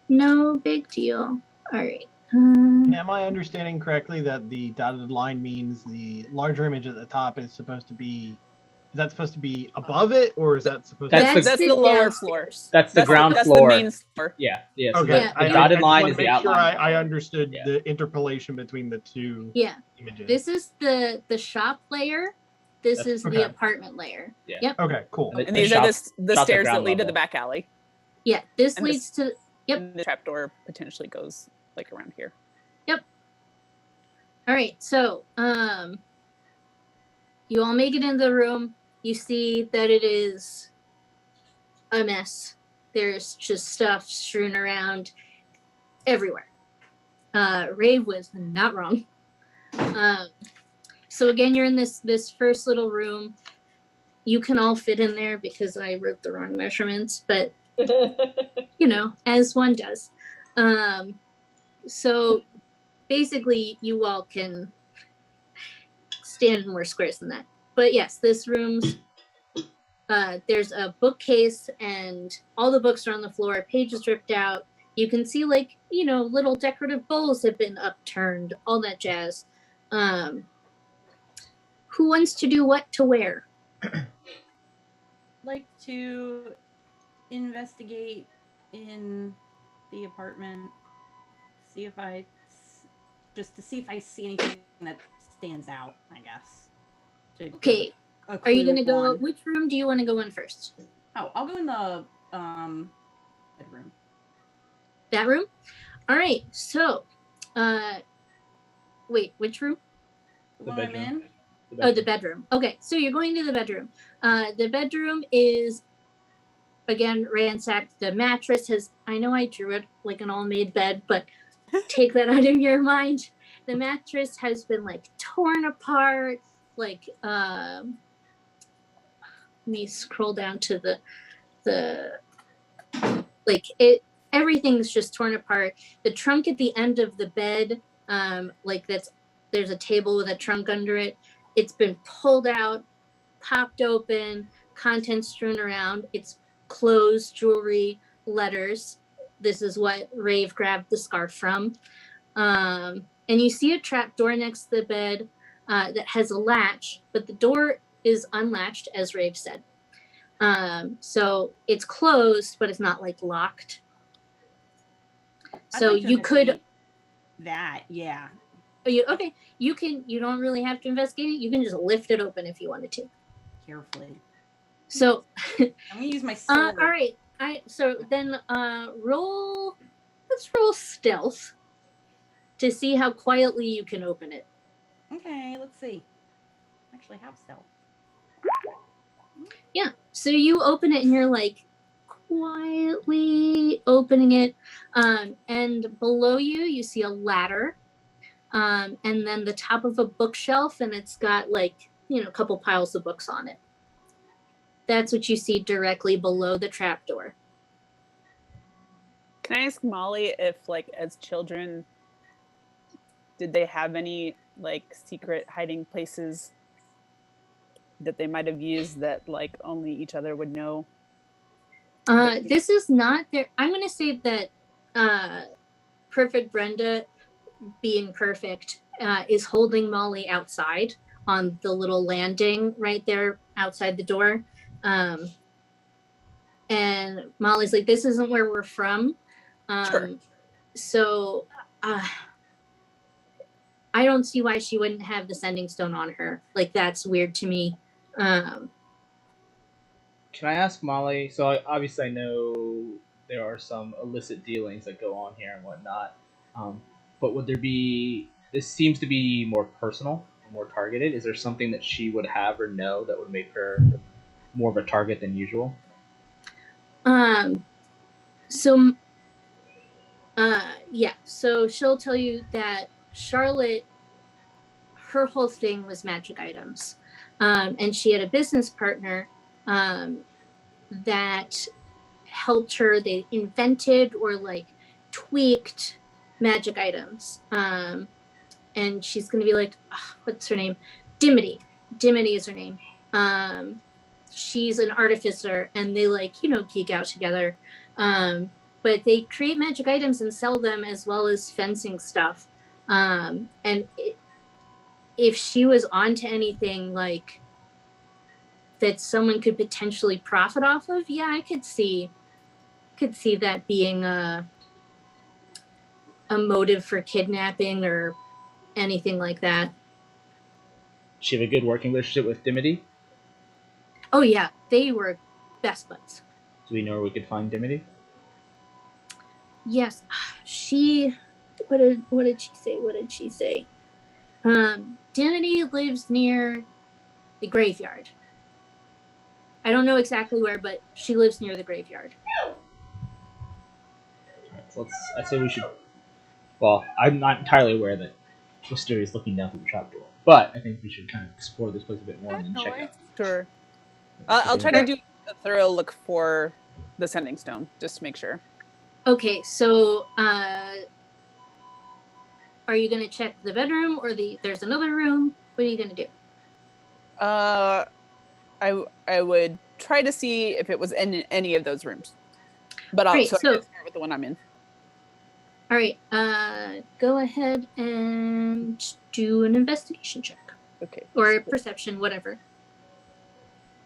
No big deal. All right. Am I understanding correctly that the dotted line means the larger image at the top is supposed to be? Is that supposed to be above it, or is that supposed to? That's the lower floor. That's the ground that's floor. The main floor. Yeah. So Okay. the dotted line is the the outline. outline. I understood Yeah. the interpolation between the two images. This is the shop layer. This That's- is okay. the apartment layer. Yeah. Yep. Okay, cool. And And these are the shop stairs at that ground lead to level. the back alley. Yeah. This And leads to. Yep. And the trapdoor potentially goes like around here. All right. So, You all make it into the room. You see that it is a mess. There's just stuff strewn around everywhere. Rave was not wrong. So again, you're in this first little room. You can all fit in there because I wrote the wrong measurements, but you know, as one does. So basically, you all can stand in more squares than that. But yes, this room's there's a bookcase and all the books are on the floor, pages ripped out. You can see, like, you know, little decorative bowls have been upturned, all that jazz. Who wants to do what to where? Like to investigate in the apartment, see if I see anything that stands out, I guess. Okay. Are you gonna go? Which room do you want to go in first? Oh, I'll go in the bedroom. That room? All right. So, wait, which room? The one I'm in? Oh, the bedroom. Okay, so you're going to the bedroom. The bedroom is, again, ransacked. The mattress has, I know I drew it like an all-made bed, but take that out of your mind. The mattress has been, like, torn apart. Like, let me scroll down to the like, everything's just torn apart. The trunk at the end of the bed, like, there's a table with a trunk under it. It's been pulled out, popped open, contents strewn around. It's clothes, jewelry, letters. This is what Rave grabbed the scarf from. And you see a trap door next to the bed that has a latch, but the door is unlatched, as Rave said. So it's closed, but it's not, like, locked. So you could... That, yeah. Okay, you don't really have to investigate it. You can just lift it open if you wanted to. Carefully. So I'm gonna use my sword. all right. So then let's roll stealth to see how quietly you can open it. Okay, let's see. I actually have stealth. Yeah. So you open it and you're like quietly opening it. And below you see a ladder. And then the top of a bookshelf, and it's got, like, you know, a couple piles of books on it. That's what you see directly below the trapdoor. Can I ask Molly if, like, as children, did they have any, like, secret hiding places that they might have used that, like, only each other would know? This is not there. I'm going to say that Perfect Brenda, being perfect, is holding Molly outside on the little landing right there outside the door. And Molly's like, this isn't where we're from. Sure. So I don't see why she wouldn't have the sending stone on her. Like, that's weird to me. Can I ask Molly? So obviously I know there are some illicit dealings that go on here and whatnot. But would there be... This seems to be more personal, more targeted. Is there something that she would have or know that would make her more of a target than usual? Yeah. So she'll tell you that Charlotte, her whole thing was magic items. And she had a business partner that helped her. They invented or, like, tweaked magic items. And she's going to be like, what's her name? Dimity. Dimity is her name. She's an artificer, and they, like, you know, geek out together. But they create magic items and sell them, as well as fencing stuff. And if she was onto anything, like, that someone could potentially profit off of, yeah, I could see that being a motive for kidnapping or anything like that. She have a good working relationship with Dimity? Oh yeah, they were best buds. Do we know where we could find Dimity? Yes, what did she say? Dimity lives near the graveyard. I don't know exactly where, but she lives near the graveyard. Alright, so I say we should. Well, I'm not entirely aware that Wisteria is looking down through the trapdoor, but I think we should kind of explore this place a bit more and then check out. Sure. I'll try to do a thorough look for the sending stone, just to make sure. Okay, so are you gonna check the bedroom or there's another room? What are you gonna do? I would try to see if it was in any of those rooms, but I'll Great, so I so- can start with the one I'm in. All right, go ahead and do an investigation check Okay. or perception, whatever.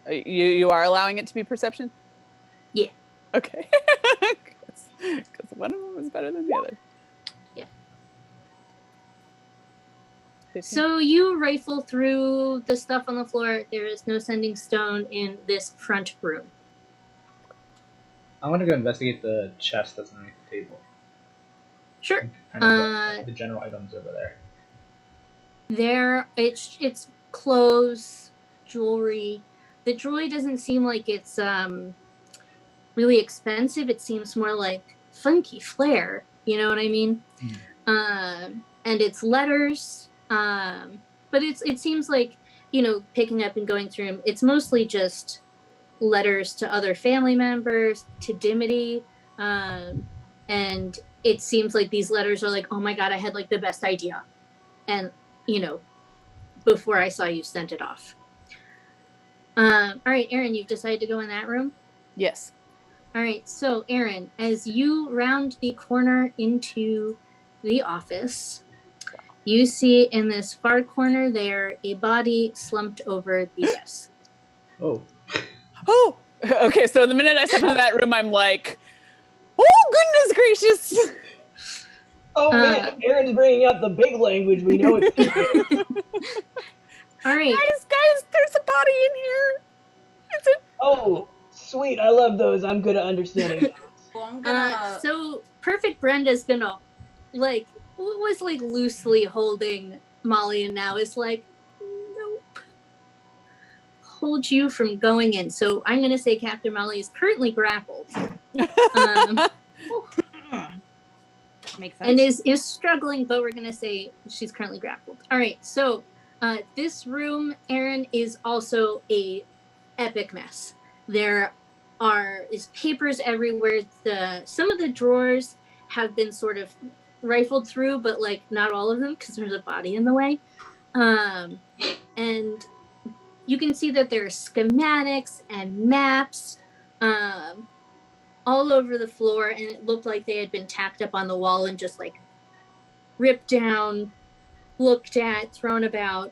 You are allowing it to be perception? Yeah. Okay. Because one of them is better than the other. Yeah. 15? So you rifle through the stuff on the floor. There is no sending stone in this front room. I want to go investigate the chest that's underneath the table. Sure. Kind of the general items over there. There, it's clothes, jewelry. The jewelry doesn't seem like it's really expensive. It seems more like funky flair. You know what I mean? And it's letters. But it seems like, picking up and going through them, it's mostly just letters to other family members, to Dimity, and it seems like these letters are like, oh my god, I had like the best idea, and before I saw you sent it off. All right, Aaron, you've decided to go in that room? Yes. All right, so Aaron, as you round the corner into the office, you see in this far corner there a body slumped over the desk. Oh. Oh, okay. So the minute I step into that room, I'm like, oh, goodness gracious. Oh man, Aaron's bringing up the big language. We know it's. All right. Guys, there's a body in here. It's a... Oh, sweet. I love those. I'm good at understanding. Well, I'm gonna. So Perfect Brenda's gonna was loosely holding Molly and now is like, nope. Hold you from going in. So I'm gonna say Captain Molly is currently grappled. Makes sense. And is struggling, but we're gonna say she's currently grappled. All right, so this room, Aaron, is also a epic mess. There is papers everywhere. Some of the drawers have been sort of rifled through, but like not all of them because there's a body in the way. And you can see that there are schematics and maps all over the floor, and it looked like they had been tacked up on the wall and just like ripped down, looked at, thrown about.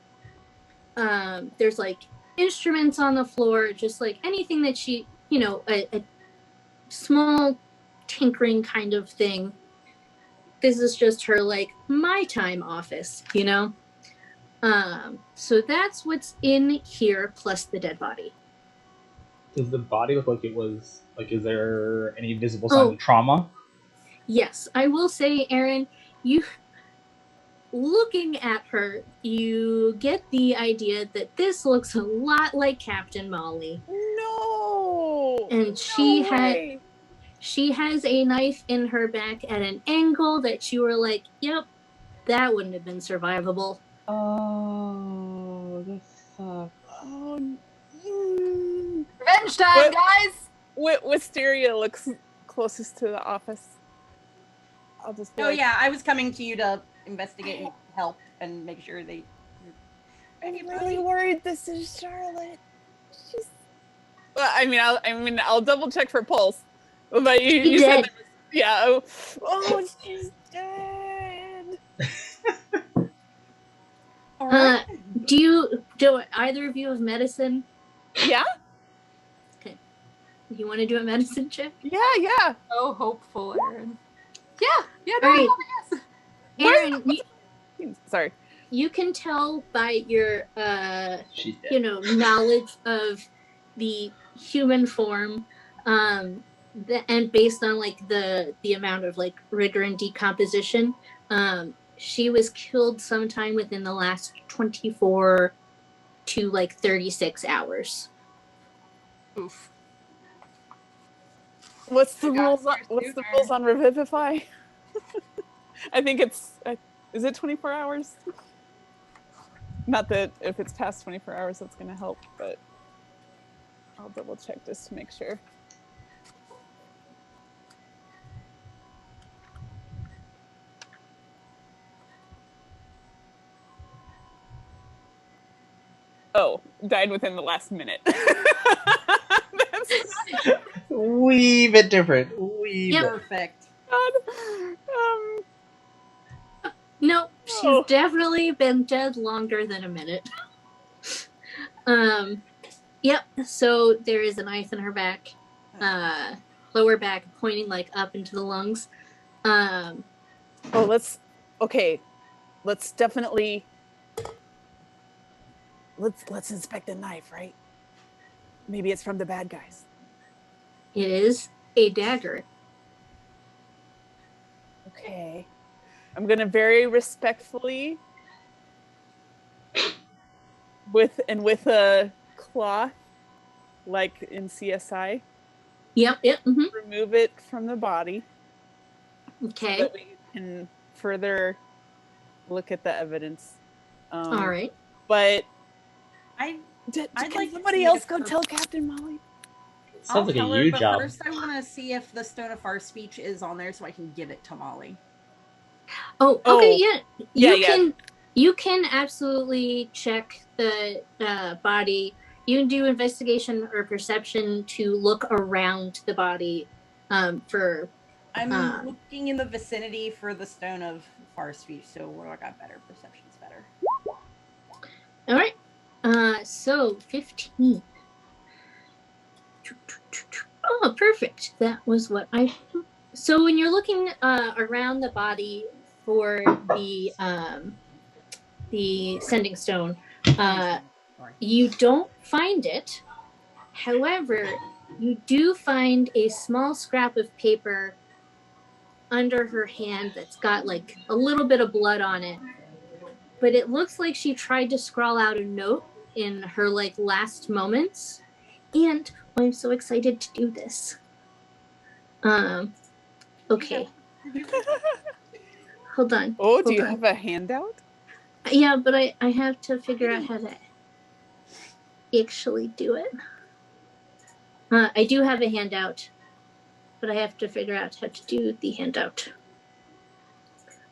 There's like instruments on the floor, just like anything that she, a small tinkering kind of thing. This is just her like my time office, So that's what's in here plus the dead body. Does the body look like it was like? Is there any visible signs of trauma? Yes, I will say, Aaron, you looking at her, you get the idea that this looks a lot like Captain Molly. No. And she has a knife in her back at an angle that you were like, yep, that wouldn't have been survivable. Oh, this sucks. Oh, Revenge time, guys! Wisteria looks closest to the office. I'll just be Oh like, yeah, I was coming to you to investigate and help and make sure they. I'm really worried this is Charlotte. She's... Well, I'll double check for pulse. But you said there was, yeah. Oh, she's dead. Do either of you have medicine? Yeah? Okay. You want to do a medicine check? Yeah. So hopeful, Aaron. Yeah, no, All right. yes. Aaron, Sorry. you can tell by your She's dead. knowledge of the human form, and based on like the amount of like rigor and decomposition, she was killed sometime within the last 24 to like 36 hours. Oof. What's the Got rules? here What's the sooner. rules on Revivify? I think it's. Is it 24 hours? Not that if it's past 24 hours, that's going to help, but I'll double check just to make sure. Oh, died within the last minute. That's Wee bit different. Wee Yep. bit. Perfect. God. Nope, she's Oh. definitely been dead longer than a minute. Yep, so there is a knife in her back, lower back, pointing like up into the lungs. Oh, let's definitely let's inspect the knife, right? Maybe it's from the bad guys. It is a dagger. Okay. I'm gonna very respectfully with a cloth, like in CSI, Yep, remove it from the body so okay. that we can further look at the evidence. All right. But I'd can like to somebody see else if go her- tell Captain Molly? I'll Sounds like a tell her, you but job. first I want to see if the Stone of Far Speech is on there so I can give it to Molly. Oh, okay, Oh, yeah. yeah. You can absolutely check the body. You can do investigation or perception to look around the body for. I'm looking in the vicinity for the Stone of Far Speech, so what do I got better? Perception's better. All right. So 15. Oh, perfect. That was what I. So when you're looking around the body for the sending stone, Sorry. you don't find it. However, you do find a small scrap of paper under her hand that's got like a little bit of blood on it. But it looks like she tried to scrawl out a note in her like last moments. And I'm so excited to do this. Okay. Hold on. Oh, do Hold you on. have a handout? Yeah, but I have to figure out how to actually do it. I do have a handout, but I have to figure out how to do the handout.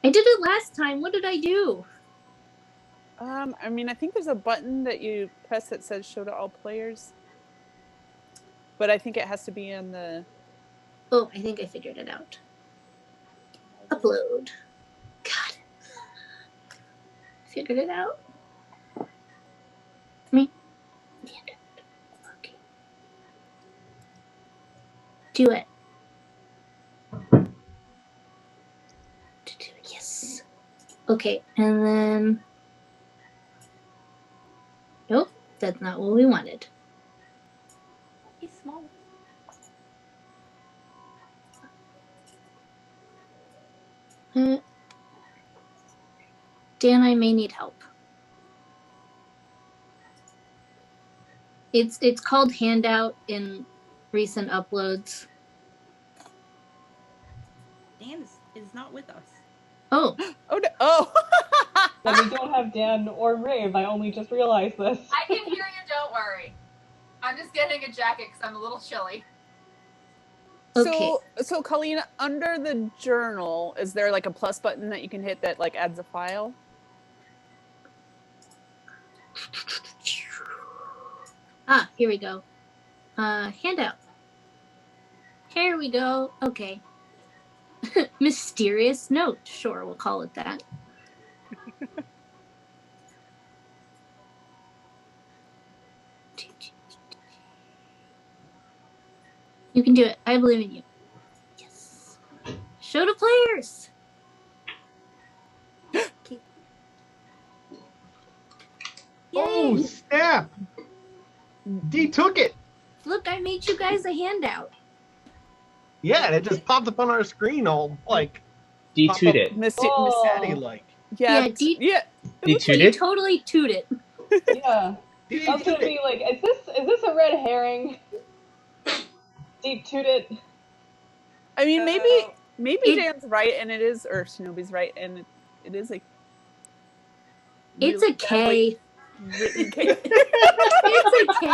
I did it last time. What did I do? I mean, I think there's a button that you press that says show to all players. But I think it has to be in the... Oh, I think I figured it out. Upload. God. Figured it out. Me. Okay. Do it. Yes. Okay, and then... Nope, that's not what we wanted. He's small. Dan, I may need help. It's called handout in recent uploads. Dan is not with us. Oh, Oh, no. Oh! But we don't have Dan or Rave. I only just realized this. I can hear you, don't worry. I'm just getting a jacket because I'm a little chilly. okay. So Colleen, under the journal, is there like a plus button that you can hit that like adds a file? Ah, here we go. Handout. Here we go. Okay. Mysterious note. Sure, we'll call it that. You can do it. I believe in you. Yes. Show to players. Okay. Oh, Yay. snap! D took it! Look, I made you guys a handout. Yeah, and it just popped up on our screen all, like, D pop toot up it. Oh. Daddy-like. Yeah, Yeah, yeah. D You tooted? totally toot it. Yeah. I was gonna be like, is this a red herring? Deep toot it. I mean, maybe It- Jan's right, and it is, or Shinobi's right, and it is a. It's really a K. written K. It's a K.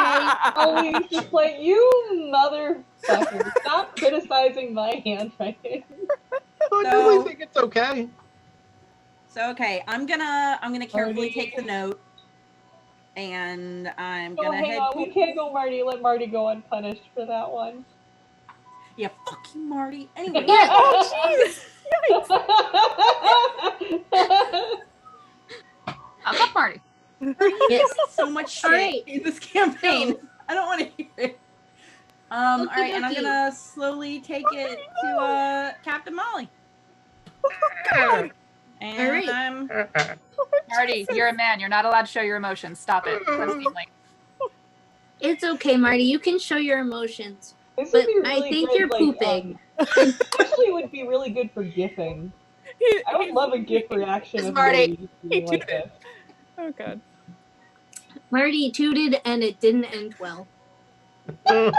Always just like, you motherfucker, stop criticizing my handwriting. I really think it's okay. So okay, I'm gonna carefully Marty. take the note, and I'm Oh, gonna hang head. on, we can't go Marty. Let Marty go unpunished for that one. Yeah, fuck you, Marty. Anyway. Oh, jeez. I'm up, Marty. Yes. So much shit All right. in this campaign. I don't want to hear it. All right, and I'm Okey-dokey. gonna slowly take it to Captain Molly. God. And All right. I'm Marty, you're a man. You're not allowed to show your emotions. Stop it. That's feeling. It's okay, Marty. You can show your emotions. This But would be I really think good, you're like, pooping. actually would be really good for gifting. I would love a GIF reaction It's of Marty. being like tooted. this. Oh god. Marty tooted and it didn't end well. All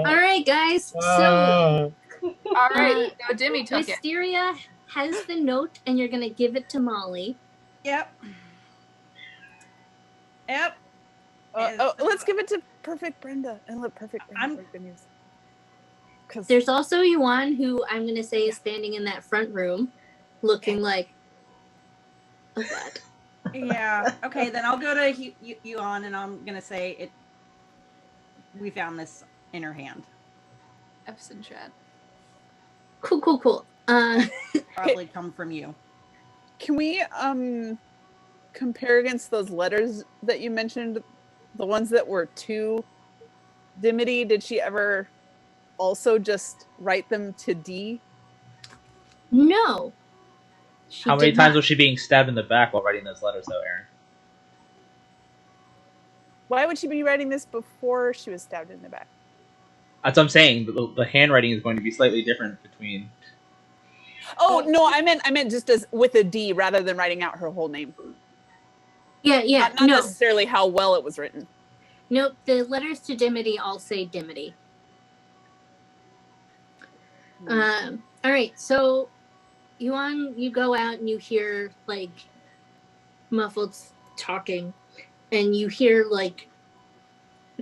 right, guys. So All right. No, Dimmy took it. Wisteria has the note, and you're gonna give it to Molly. Yep. Let's give it to Perfect Brenda and let Perfect Brenda I'm- break the news. Because There's also Yuan, who I'm gonna say is standing in that front room, looking like, oh god. Yeah. Okay, then I'll go to Yuan, and I'm gonna say it. We found this in her hand. F's in chat. Cool. Probably come from you. can we compare against those letters that you mentioned, the ones that were to Dimity? Did she ever also just write them to D? No. She How many did times not. was she being stabbed in the back while writing those letters, though, Aaron? Why would she be writing this before she was stabbed in the back? That's what I'm saying. The handwriting is going to be slightly different between. Oh no, I meant just as with a D rather than writing out her whole name. Yeah, Not no. necessarily how well it was written. Nope, the letters to Dimity all say Dimity. Alright, so Yuan, you go out and you hear like muffled talking, and you hear like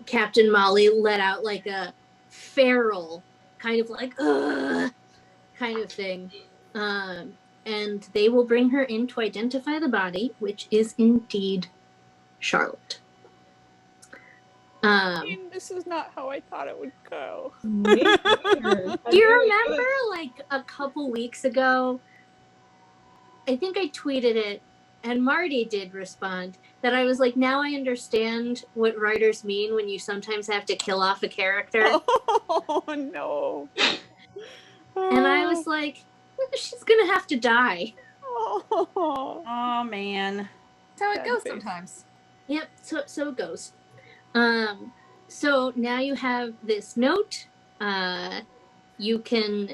Captain Molly let out like a feral kind of like ugh kind of thing. And they will bring her in to identify the body, which is indeed Charlotte. I mean, this is not how I thought it would go. Do you remember like a couple weeks ago? I think I tweeted it, and Marty did respond that I was like, now I understand what writers mean when you sometimes have to kill off a character. Oh no. And I was like, she's gonna have to die. Oh. Oh man. That's how it Sad goes face. sometimes. Yep, so it goes. So now you have this note. You can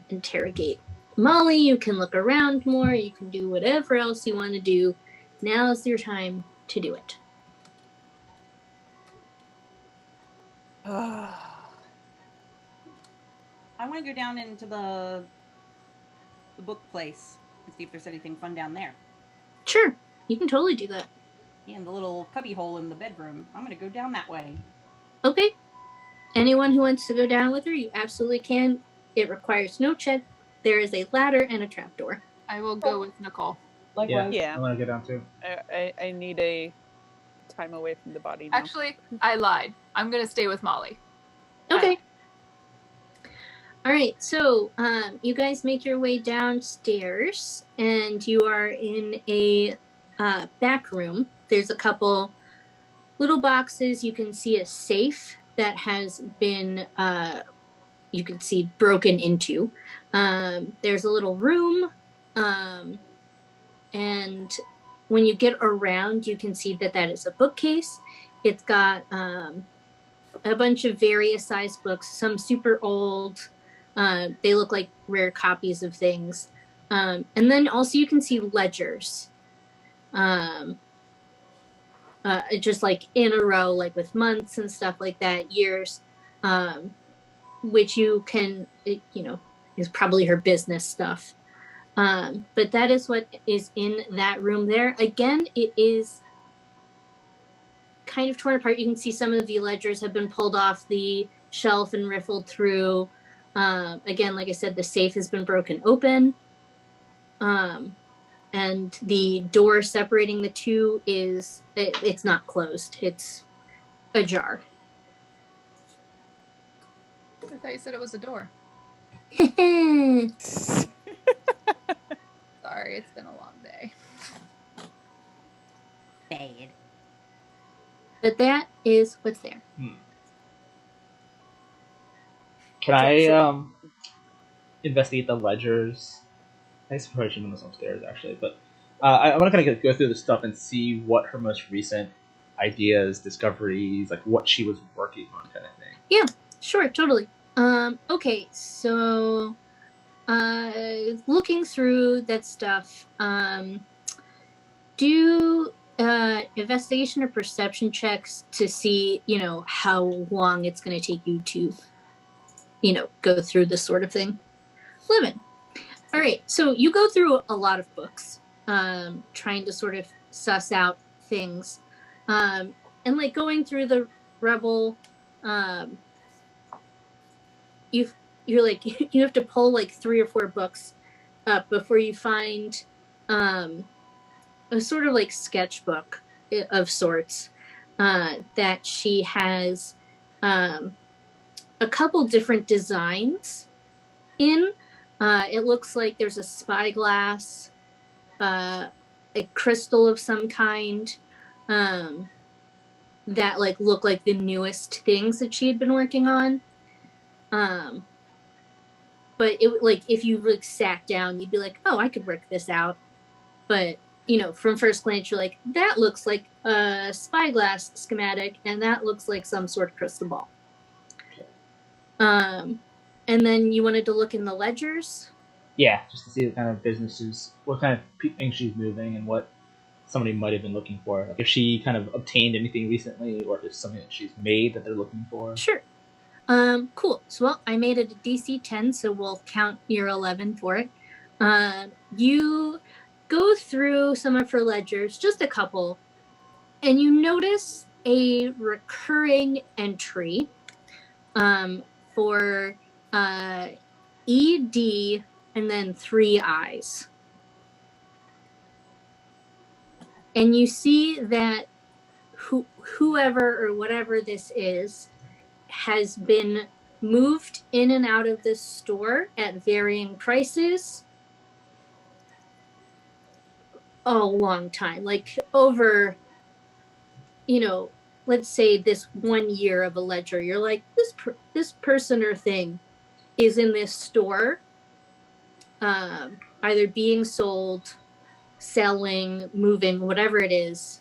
interrogate Molly, you can look around more, you can do whatever else you want to do. Now's your time to do it. I want to go down into the book place and see if there's anything fun down there. Sure, you can totally do that. And the little cubby hole in the bedroom. I'm gonna go down that way. Okay. Anyone who wants to go down with her, you absolutely can. It requires no check. There is a ladder and a trapdoor. I will go with Nicole. Likewise. Yeah. I want to go down too. I need a time away from the body now. Actually, I lied. I'm gonna stay with Molly. Okay. All right, so you guys make your way downstairs, and you are in a back room. There's a couple little boxes. You can see a safe that has been, you can see, broken into. There's a little room, and when you get around, you can see that is a bookcase. It's got a bunch of various size books, some super old. They look like rare copies of things. And then also you can see ledgers. just like in a row, like with months and stuff like that, years, which you can, is probably her business stuff. But that is what is in that room there. Again, it is kind of torn apart. You can see some of the ledgers have been pulled off the shelf and riffled through. Again, like I said, the safe has been broken open. And the door separating the two it's not closed. It's ajar. I thought you said it was a door. But Sorry, it's been a long day. Bad. that is what's there. Can I investigate the ledgers? I suppose I should know this upstairs, actually, but I want to kind of go through the stuff and see what her most recent ideas, discoveries, like what she was working on, kind of thing. Yeah, sure, totally. Okay, so looking through that stuff, do investigation or perception checks to see, how long it's going to take you to, go through this sort of thing. 11. All right, so you go through a lot of books, trying to sort of suss out things, and like going through the Rebel, you're like you have to pull like 3 or 4 books up before you find a sort of like sketchbook of sorts that she has a couple different designs in. It looks like there's a spyglass, a crystal of some kind, that like look like the newest things that she had been working on. But it like if you like sat down, you'd be like, oh, I could work this out. But from first glance, you're like, that looks like a spyglass schematic, and that looks like some sort of crystal ball. And then you wanted to look in the ledgers? Yeah, just to see the kind of businesses, what kind of things she's moving, and what somebody might have been looking for. Like if she kind of obtained anything recently, or if it's something that she's made that they're looking for. Sure. Cool. So, well, I made it a DC 10, so we'll count your 11 for it. You go through some of her ledgers, just a couple, and you notice a recurring entry for ED and then 3 eyes. And you see that whoever or whatever this is has been moved in and out of this store at varying prices a long time, like over, let's say this 1 year of a ledger. You're like, this person or thing is in this store, either being sold, selling, moving, whatever it is,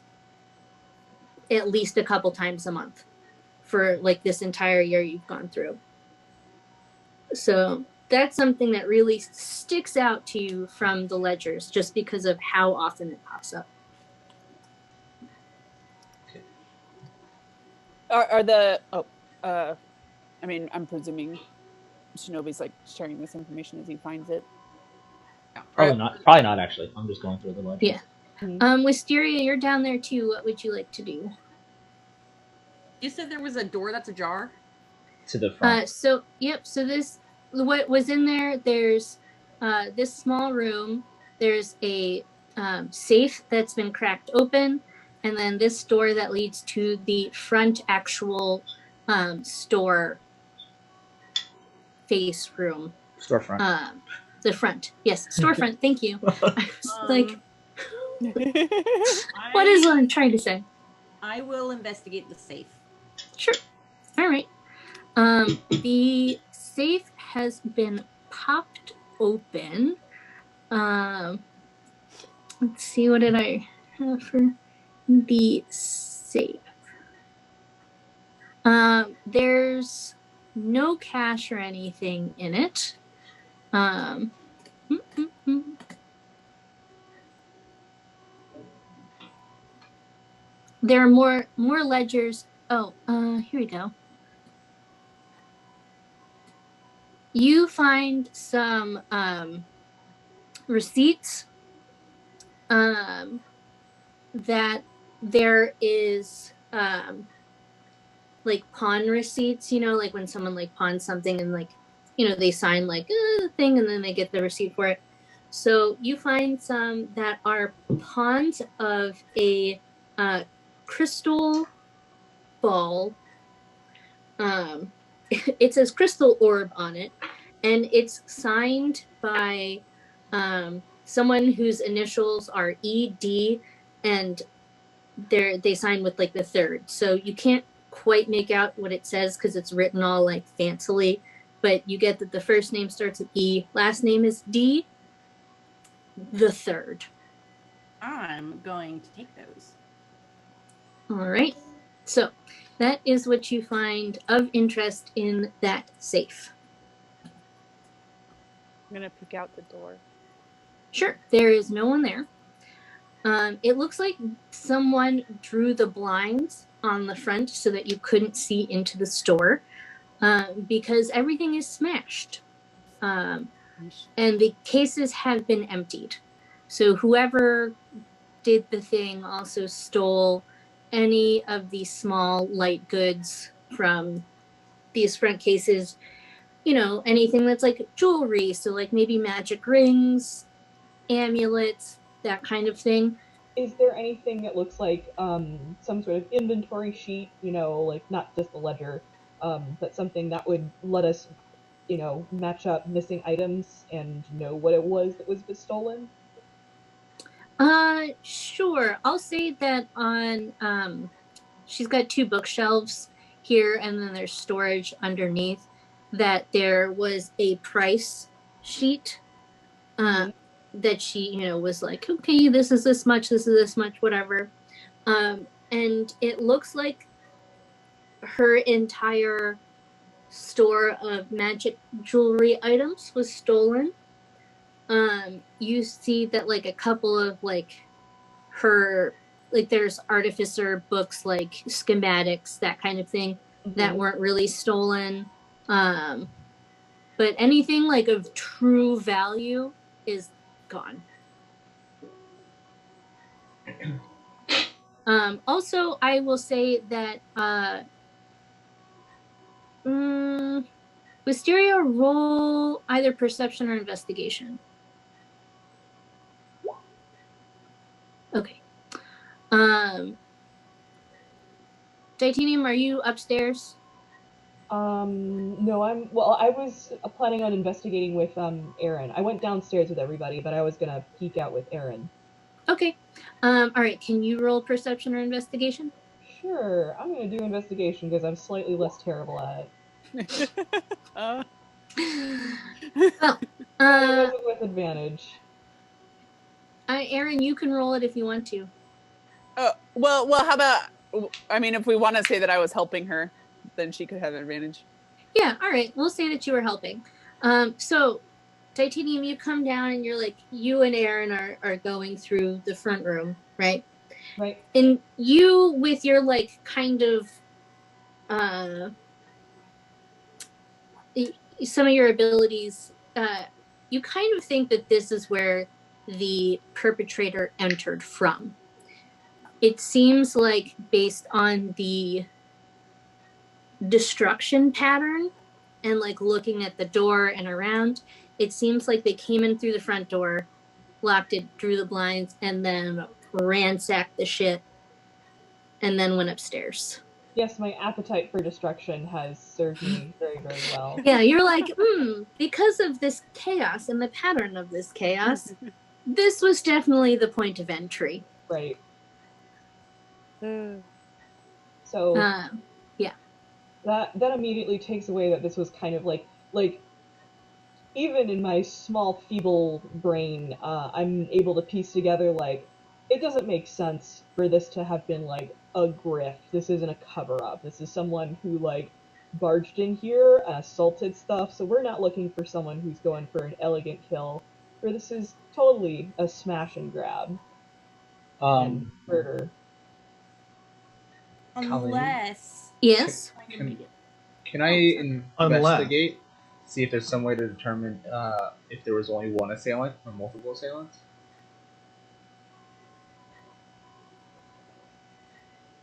at least a couple times a month for like this entire year you've gone through. So that's something that really sticks out to you from the ledgers, just because of how often it pops up. I'm presuming Shinobi's like sharing this information as he finds it. Probably not actually. I'm just going through the ledgers. Yeah. Wisteria, you're down there too. What would you like to do? You said there was a door that's ajar? To the front. So this, what was in there, there's this small room, there's a safe that's been cracked open, and then this door that leads to the front actual store face room. Storefront. The front. Yes, storefront. Thank you. I was like, what is what I'm trying to say? I will investigate the safe. Sure. All right. The safe has been popped open. Let's see, what did I have for the safe? There's no cash or anything in it. there are more ledgers. Oh, here we go. You find some receipts that there is like pawn receipts, like when someone like pawns something and like, they sign like a thing and then they get the receipt for it. So you find some that are pawns of a crystal ball. It says crystal orb on it, and it's signed by someone whose initials are ED, and they sign with like the third. So you can't quite make out what it says because it's written all like fancily, but you get that the first name starts with E, last name is D, the third. I'm going to take those. All right. So that is what you find of interest in that safe. I'm gonna peek out the door. Sure. There is no one there. It looks like someone drew the blinds on the front so that you couldn't see into the store because everything is smashed. And the cases have been emptied. So whoever did the thing also stole any of the small light goods from these front cases, anything that's like jewelry. So like maybe magic rings, amulets, that kind of thing. Is there anything that looks like some sort of inventory sheet, like not just the ledger, but something that would let us, match up missing items and know what it was that was stolen? Sure. I'll say that on, she's got 2 bookshelves here, and then there's storage underneath, that there was a price sheet, that she, was like, okay, this is this much, whatever. And it looks like her entire store of magic jewelry items was stolen. You see that like a couple of like her, like there's artificer books, like schematics, that kind of thing, that weren't really stolen. But anything like of true value is gone. Also, I will say that Wisteria, roll either perception or investigation. Okay. Titanium, are you upstairs? No, I was planning on investigating with Aaron. I went downstairs with everybody, but I was gonna peek out with Aaron. Okay. All right, can you roll perception or investigation? Sure, I'm gonna do investigation because I'm slightly less terrible at it. Well, with advantage. Aaron, you can roll it if you want to. Well, how about, if we want to say that I was helping her, then she could have an advantage. Yeah, all right. We'll say that you were helping. So, Titanium, you come down and you're like, you and Aaron are going through the front room, right? Right. And you, with your like kind of some of your abilities, you kind of think that this is where the perpetrator entered from. It seems like, based on the destruction pattern and like looking at the door and around, it seems like they came in through the front door, locked it, drew the blinds, and then ransacked the shit, and then went upstairs. Yes, my appetite for destruction has served me very, very well. Yeah, you're like, because of this chaos and the pattern of this chaos, this was definitely the point of entry. Right. So, yeah. That immediately takes away that this was kind of like even in my small, feeble brain, I'm able to piece together, like, it doesn't make sense for this to have been, like, a grift. This isn't a cover-up. This is someone who, like, barged in here, assaulted stuff, so we're not looking for someone who's going for an elegant kill, where this is totally a smash and grab. And murder. Unless. Yes. Can I Unless- investigate, see if there's some way to determine if there was only one assailant or multiple assailants?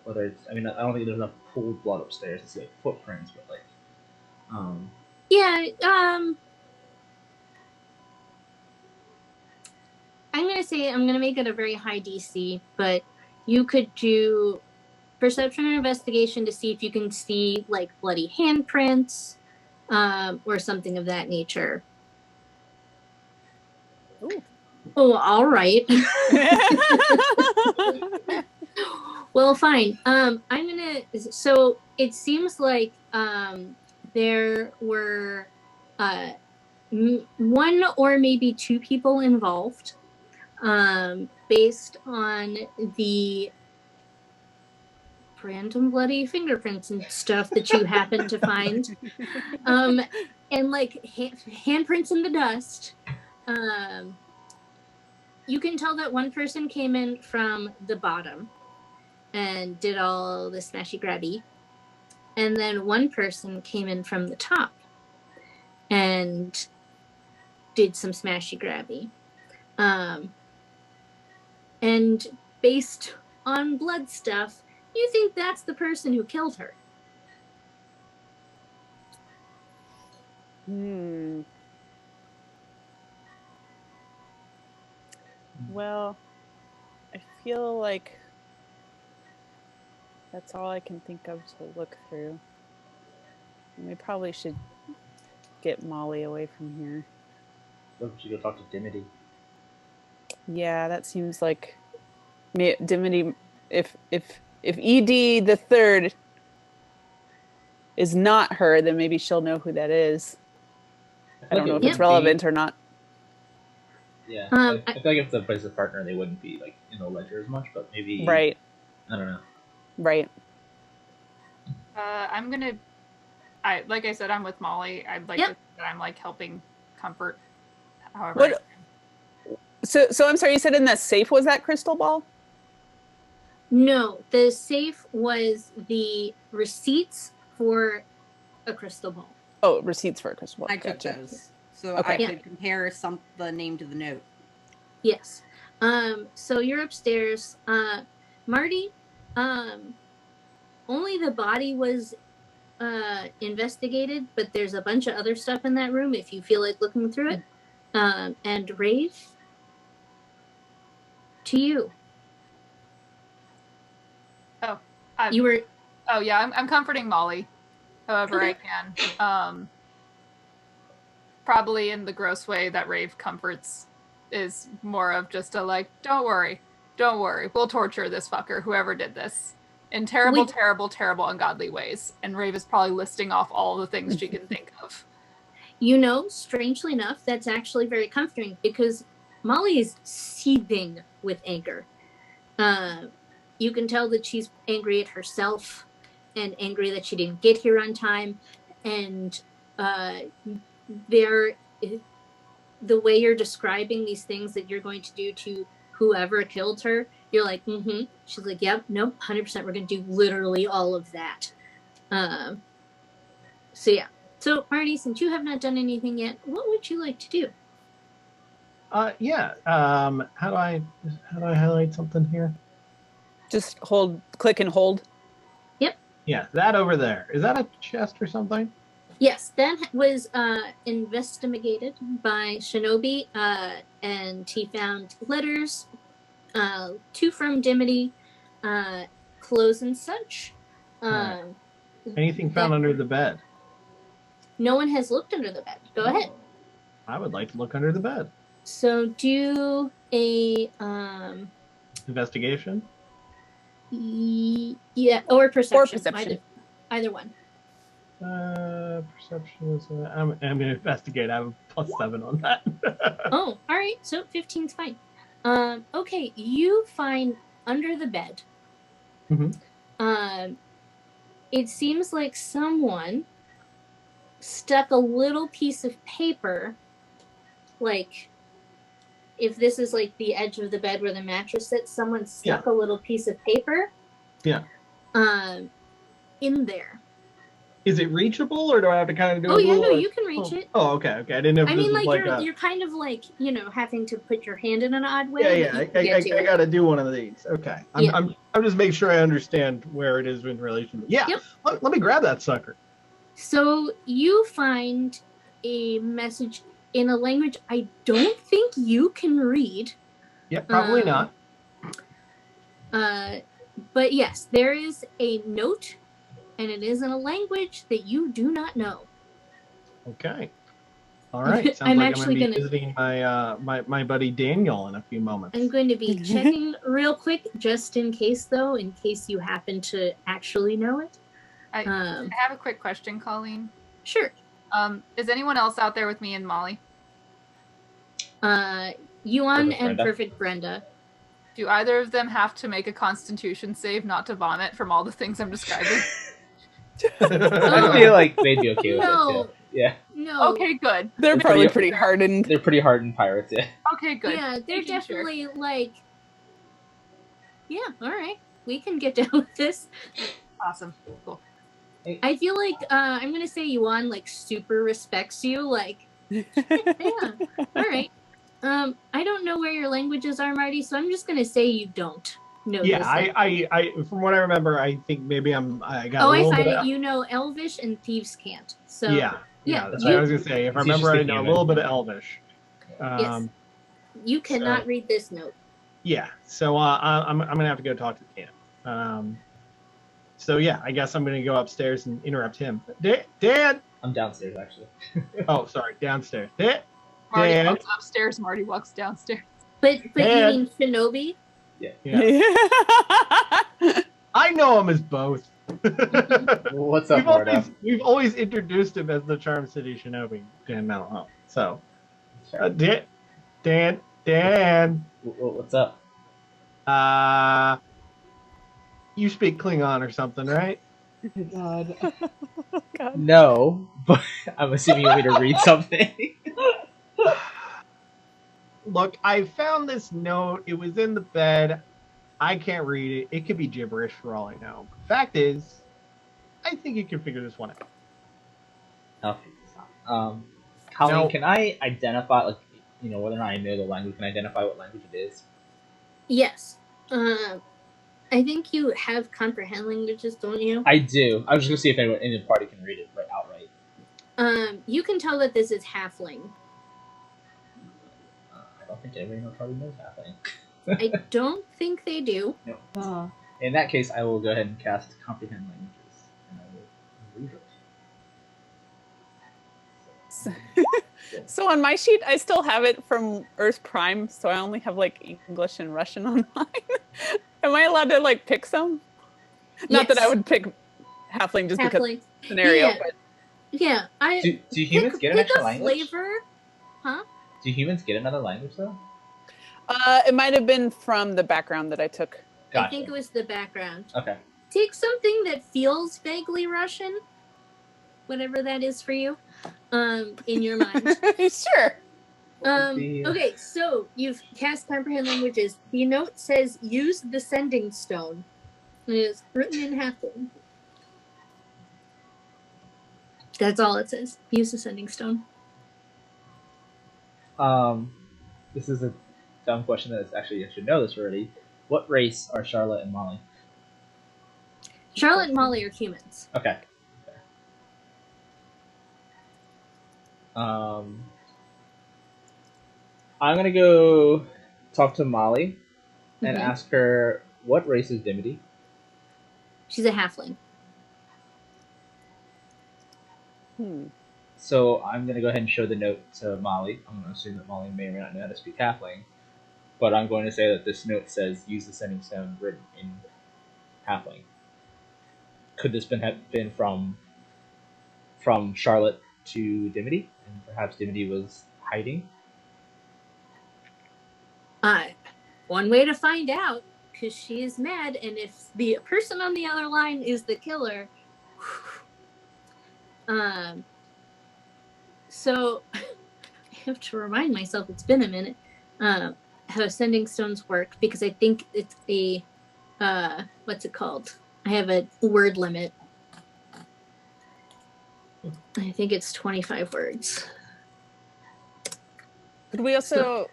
Whether it's, I mean, I don't think there's enough pooled blood upstairs to see like footprints, but like, Yeah, I'm gonna make it a very high DC, but you could do perception or investigation to see if you can see like bloody handprints, or something of that nature. Ooh. Oh, all right. Well, fine. So it seems like there were one or maybe two people involved, based on the random bloody fingerprints and stuff that you happen to find, and like handprints in the dust. You can tell that one person came in from the bottom and did all the smashy grabby, and then one person came in from the top and did some smashy grabby. And based on blood stuff, you think that's the person who killed her. Well, I feel like that's all I can think of to look through. We probably should get Molly away from here. we should go talk to Dimity. Yeah, that seems like Dimity. If ED the third is not her, then maybe she'll know who that is. I don't know if it's relevant or not. Yeah, I feel like if the business partner, they wouldn't be like in the ledger as much, but maybe Right. I don't know. Right. Like I said, I'm with Molly. I'd like to think that I'm like helping comfort. However, What? So I'm sorry. You said in that safe was that crystal ball? No, the safe was the receipts for a crystal ball. Oh, receipts for a crystal ball. I took Gotcha. those, so Okay. I could compare the name to the note. Yes. So you're upstairs. Marty, only the body was investigated, but there's a bunch of other stuff in that room if you feel like looking through it. And Rave, to you. You were... Oh yeah, I'm comforting Molly, however I can. Probably in the gross way that Rave comforts is more of just a like, don't worry, we'll torture this fucker, whoever did this, in terrible, ungodly ways. And Rave is probably listing off all the things she can think of. You know, strangely enough, that's actually very comforting because Molly is seething with anger. You can tell that she's angry at herself and angry that she didn't get here on time. And the way you're describing these things that you're going to do to whoever killed her, you're like, mm-hmm. She's like, yep, nope, 100%. We're going to do literally all of that. So yeah. So Marty, since you have not done anything yet, what would you like to do? Yeah. How do I highlight something here? Just click and hold. Yep. Yeah, that over there. Is that a chest or something? Yes, that was investigated by Shinobi, and he found letters, 2 from Dimity, clothes and such. Right. Anything found under the bed? No one has looked under the bed. Go ahead. I would like to look under the bed. So do a investigation. Yeah, or perception. Or perception. Either one. Perception is. I'm going to investigate. I have a +7 on that. Oh, all right. So 15's fine. Okay, you find under the bed. Mm-hmm. It seems like someone stuck a little piece of paper, like if this is like the edge of the bed where the mattress sits, someone stuck a little piece of paper. Yeah. in there. Is it reachable, or do I have to kind of do? Oh yeah, no, you can reach it. Oh, okay. I didn't know if I this mean, was like like you're kind of like having to put your hand in an odd way. Yeah. I got to do one of these. Okay. I'm just making sure I understand where it is in relation. Yeah. Yep. Let me grab that sucker. So you find a message in a language I don't think you can read. Yeah, probably not. But yes, there is a note, and it is in a language that you do not know. Okay. All right. Sounds I'm like actually I'm going to be gonna- visiting my buddy Daniel in a few moments. I'm going to be checking real quick, just in case, though, in case you happen to actually know it. I have a quick question, Colleen. Sure. Is anyone else out there with me and Molly? Yuan Perfect and Brenda. Perfect Brenda. Do either of them have to make a Constitution save not to vomit from all the things I'm describing? I feel like they'd be okay with No. it too. Yeah, No. Okay, good. They're They're probably pretty- pretty hardened. they're pretty hardened pirates. Yeah. Okay, good. Yeah, they're Making sure. definitely like. Yeah. All right. We can get down with this. Awesome. Cool. I feel like I'm gonna say Yuan like super respects you. Like, yeah. All right. I don't know where your languages are, Marty, so I'm just gonna say you don't know. Yeah, this I from what I remember, I think maybe I got Oh, a I little find bit it. of, You know Elvish and Thieves' Cant. So yeah, yeah, that's you- what I was gonna say. If I It's remember, I just know a the little bit of Elvish. yes, you cannot read this note. Yeah, so I'm gonna have to go talk to Cam. So yeah, I guess I'm gonna go upstairs and interrupt him. Dad. I'm downstairs actually. Oh, sorry, downstairs. Marty Dad. walks upstairs, Marty walks downstairs. But you Dad. mean Shinobi? Yeah. I know him as both. What's up, Mordo? We've always introduced him as the Charm City Shinobi, Dan Mental Health. So, Dan, What's up? you speak Klingon or something, right? God. God. No, but I'm assuming you want me to read something. Look, I found this note. It was in the bed. I can't read it. It could be gibberish for all I know. Fact is, I think you can figure this one out. Okay. Colleen, No. can I identify, like, whether or not I know the language, can I identify what language it is? Yes. I think you have comprehend languages, don't you? I do. I was just gonna see if anyone in the party can read it outright. You can tell that this is halfling. I don't think everyone in the party knows halfling. I don't think they do. In that case, I will go ahead and cast comprehend languages, and I will read it. So on my sheet, I still have it from Earth Prime, so I only have like English and Russian on mine. Am I allowed to like pick some? Not that I Yes. would pick halfling just because Halfling. of the scenario, Yeah. but Yeah, I Do humans get an pick extra a language? flavor. Huh? Do humans get another language though? it might have been from the background that I took. I Gotcha. think it was the background. Okay. Take something that feels vaguely Russian, whatever that is for you, in your mind. Sure. Okay, so you've cast comprehend languages. The note says use the sending stone. It is written in halfling. That's all it says. Use the sending stone. This is a dumb question that actually I should know this already. What race are Charlotte and Molly? Charlotte and Molly are humans. Okay. I'm gonna go talk to Molly and Mhm. ask her what race is Dimity. She's a halfling. So I'm gonna go ahead and show the note to Molly. I'm gonna assume that Molly may or may not know how to speak Halfling, but I'm going to say that this note says use the sending stone written in Halfling. Could this have been from Charlotte to Dimity, and perhaps Dimity was hiding? One way to find out, because she is mad, and if the person on the other line is the killer, so I have to remind myself, it's been a minute, how sending stones work, because I think it's a, what's it called? I have a word limit. I think it's 25 words. Could we also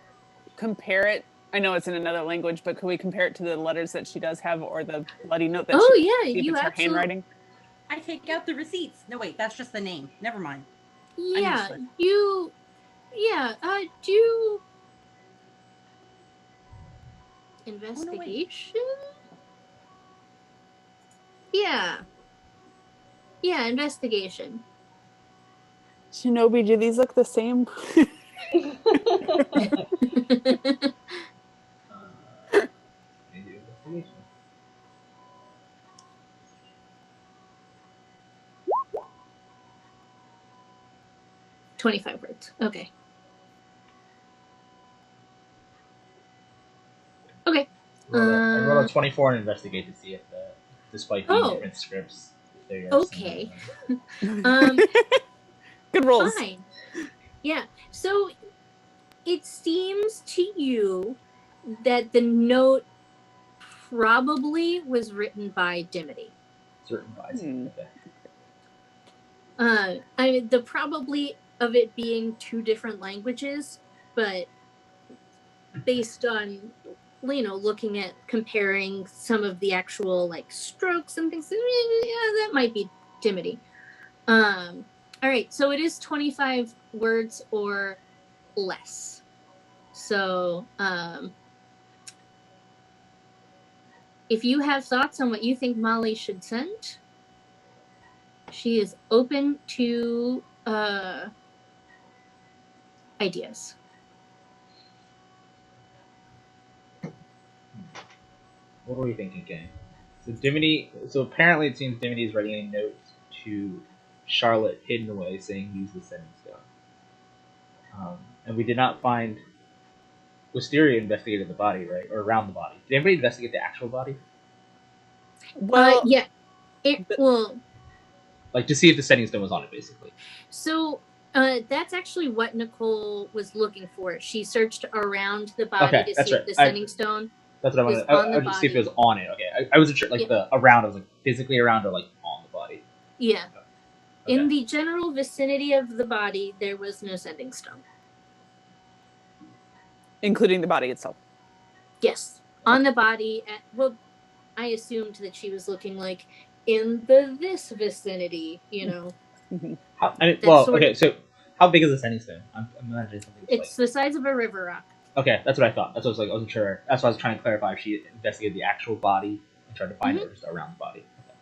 compare it? I know it's in another language, but could we compare it to the letters that she does have, or the bloody note that Oh she? yeah, See if you it's her absolutely. handwriting. I take out the receipts. No, wait, that's just the name. Never mind. Yeah, useless. you. Yeah, do investigation. Yeah. Yeah, investigation. Shinobi, do these look the same? Maybe investigation. $25 words. Okay. Okay. I rolled a 24 and investigate to see if, despite being different scripts, if they are okay. Good rolls. Fine. Yeah. So it seems to you that the note probably was written by Dimity. Certain buys. Okay. I mean, the probably of it being two different languages, but based on, you know, looking at comparing some of the actual like strokes and things, yeah, that might be Dimity. All right, so it is 25 words or less. So, if you have thoughts on what you think Molly should send, she is open to ideas. What are we thinking, gang? So Dimity. So apparently, it seems Dimity is writing a note to Charlotte, hidden away, saying use the sending stone. And we did not find. Wisteria investigated the body, right, or around the body. Did anybody investigate the actual body? Well, yeah. Well, like to see if the sending stone was on it, basically. So that's actually what Nicole was looking for. She searched around the body to see if the sending stone. That's what I wanted. I would just see if it was on it. Okay, I wasn't sure. Like the around, I was like physically around or like on the body. Yeah. Okay. In the general vicinity of the body, there was no sending stone. Including the body itself. Yes, on the body. Well, I assumed that she was looking like in this vicinity, you know. So how big is the sending stone? I'm imagining something. It's the size of a river rock. Okay, that's what I thought. That's what I was like. I wasn't sure. That's why I was trying to clarify if she investigated the actual body and tried to find it or just around the body. Okay.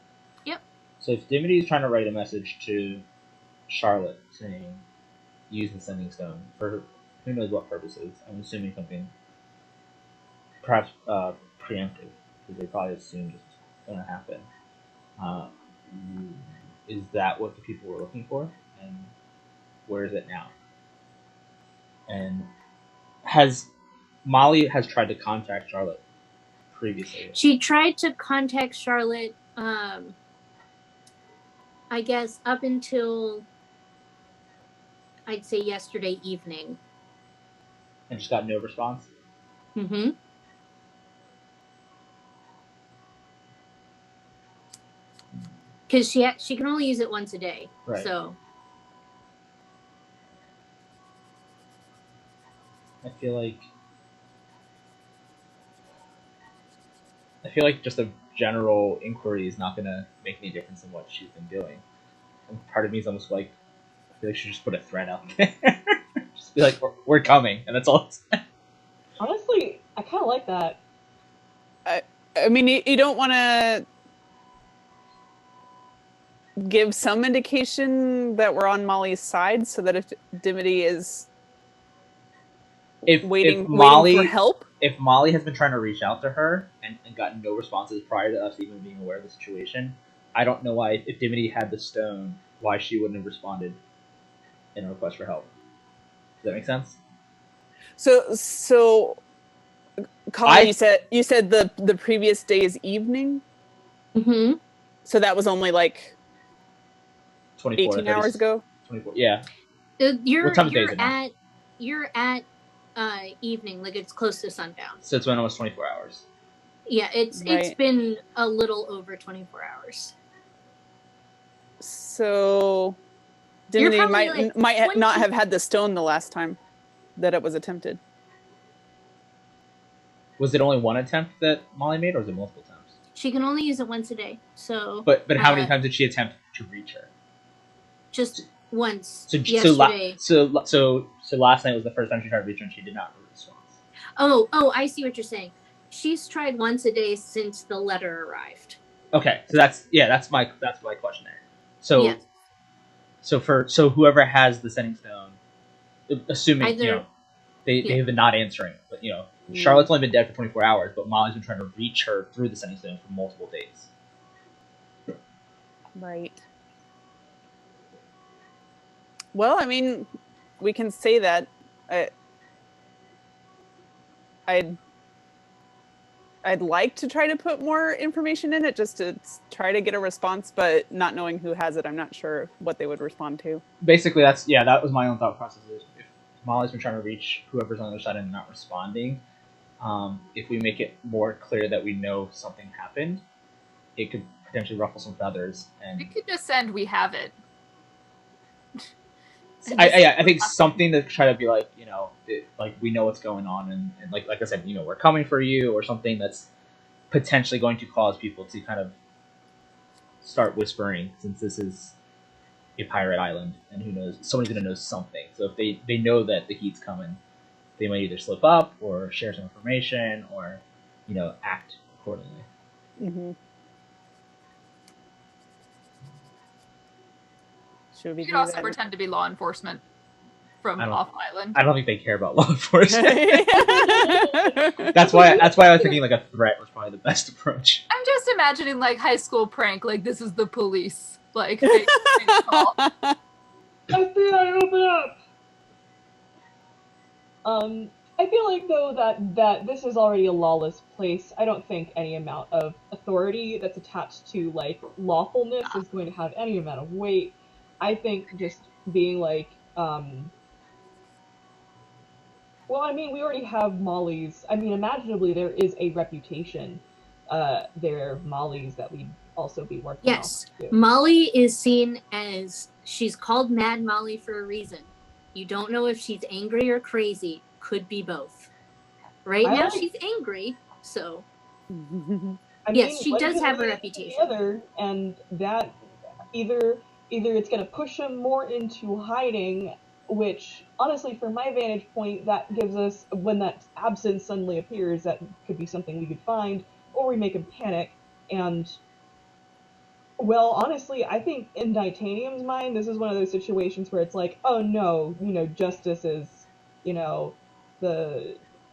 Yep. So if Dimity is trying to write a message to Charlotte saying use the sending stone for who knows what purposes, I'm assuming something perhaps preemptive, because they probably assumed it's going to happen. Is that what the people were looking for? And where is it now? And Molly has tried to contact Charlotte previously. She tried to contact Charlotte, I guess, up until I'd say yesterday evening. And just got no response? Mm-hmm. Because she can only use it once a day. Right. So I feel like just a general inquiry is not going to make any difference in what she's been doing. And part of me is almost like, I feel like she should just put a threat out there. Just be like, we're coming, and that's all it's Honestly, I kind of like that. I mean, you don't want to give some indication that we're on Molly's side, so that if Dimity is waiting for help. If Molly has been trying to reach out to her and gotten no responses prior to us even being aware of the situation, I don't know why, if Dimity had the stone, why she wouldn't have responded in a request for help. Does that make sense? So Colin, you said the previous day's evening? Mm-hmm. So that was only like 24 18 hours ago? 24, yeah. You're at evening, like it's close to sundown. So it's been almost 24 hours. Yeah, it's Right. been a little over 24 hours. So You're Dimity probably like might not 20 have had the stone the last time that it was attempted. Was it only one attempt that Molly made, or was it multiple attempts? She can only use it once a day. So But how many times did she attempt to reach her? just once So yesterday. so last night was the first time she tried to reach her, and she did not respond. Oh, I see what you're saying. She's tried once a day since the letter arrived. Okay, so that's my question there. So Yeah. so whoever has the sending stone, assuming Either- they have been not answering, but Charlotte's only been dead for 24 hours, but Molly's been trying to reach her through the sending stone for multiple days. Right. Well, I mean, we can say that. I'd like to try to put more information in it just to try to get a response, but not knowing who has it, I'm not sure what they would respond to. Basically, that was my own thought process. Is if Molly's been trying to reach whoever's on the other side and not responding, if we make it more clear that we know something happened, it could potentially ruffle some feathers. And We could just send "We have it." I think something to try to be like, like we know what's going on, and like I said, we're coming for you, or something that's potentially going to cause people to kind of start whispering, since this is a pirate island, and who knows, someone's going to know something. So if they know that the heat's coming, they might either slip up or share some information, or act accordingly. Mm-hmm. Should we You do could also that? pretend to be law enforcement from off island. I don't think they care about law enforcement. That's why I was thinking like a threat was probably the best approach. I'm just imagining like high school prank, like this is the police, like fake call. FBI, open up! I feel like though that this is already a lawless place. I don't think any amount of authority that's attached to like lawfulness is going to have any amount of weight. I think just being like, well, I mean, we already have Molly's. I mean, imaginably there is a reputation there of Molly's that we'd also be working Yes, off too. Molly is seen as, she's called Mad Molly for a reason. You don't know if she's angry or crazy. Could be both. Right now she's angry, so yes, she does have a reputation. Together, and that either it's going to push him more into hiding, which honestly, from my vantage point, that gives us, when that absence suddenly appears, that could be something we could find, or we make him panic. And well, honestly, I think in Titanium's mind, this is one of those situations where it's like, oh no, justice is,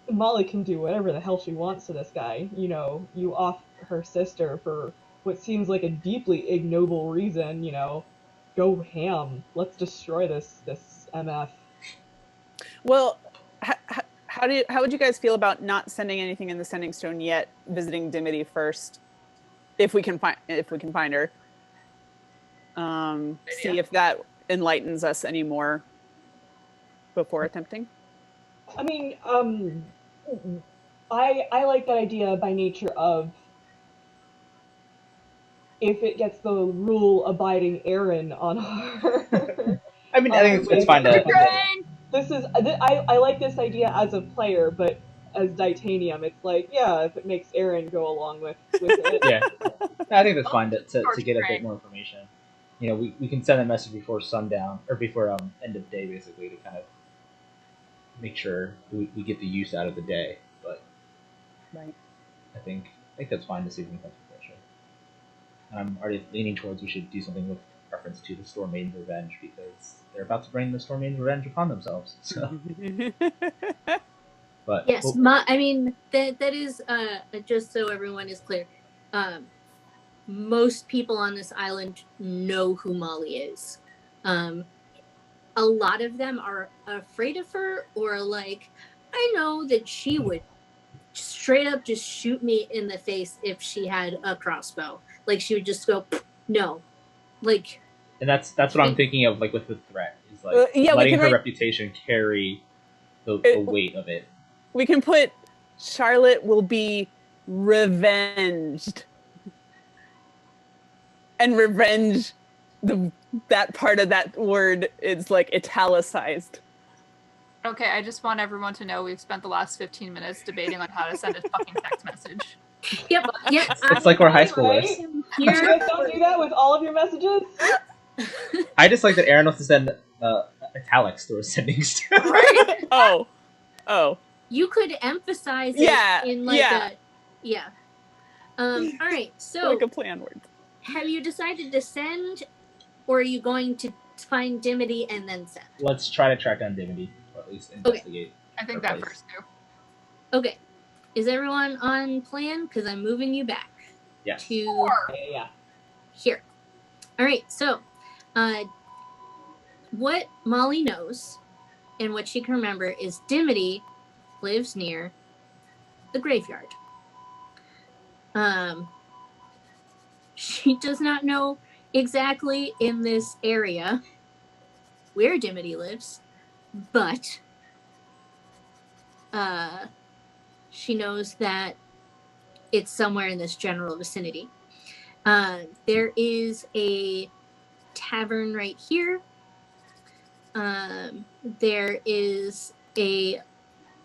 Molly can do whatever the hell she wants to this guy. You off her sister for what seems like a deeply ignoble reason. Go ham. Let's destroy this MF. Well, how would you guys feel about not sending anything in the sending stone yet? Visiting Dimity first, if we can find her. See if that enlightens us any more before attempting. I mean, I like that idea by nature of, if it gets the rule-abiding Aaron on her. I mean, I think it's fine to. I like this idea as a player, but as Titanium, it's like, yeah, if it makes Aaron go along with it. Yeah, I think that's fine to get a bit more information. We can send a message before sundown, or before end of day, basically, to kind of make sure we get the use out of the day. But right, I think that's fine to see if we can come to pressure. And I'm already leaning towards we should do something with reference to the Storm Maiden's revenge, because they're about to bring the Storm Maiden's revenge upon themselves. So. But yes, I mean that is just so everyone is clear. Most people on this island know who Molly is. A lot of them are afraid of her, or like, I know that she would straight up just shoot me in the face if she had a crossbow. Like, she would just go, no. Like, and that's what I'm thinking of, like, with the threat, is like letting her reputation carry the weight of it. We can put Charlotte will be revenged. And revenge, that part of that word is like italicized. Okay, I just want everyone to know we've spent the last 15 minutes debating on how to send a fucking text message. Yep. It's like we're high schoolers. Right? You guys don't do that with all of your messages? I just like that Aaron wants to send italics through a sending stone. Right? Oh. You could emphasize it Yeah, in like yeah. all right. So Like a play on words. have you decided to send, or are you going to find Dimity and then send? Let's try to track down Dimity, or at least investigate. I think her that place. first too. Okay. Is everyone on plan? Because I'm moving you back Yes. to Yeah. here. All right. So, what Molly knows and what she can remember is Dimity lives near the graveyard. She does not know exactly in this area where Dimity lives, but she knows that it's somewhere in this general vicinity. There is a tavern right here. There is a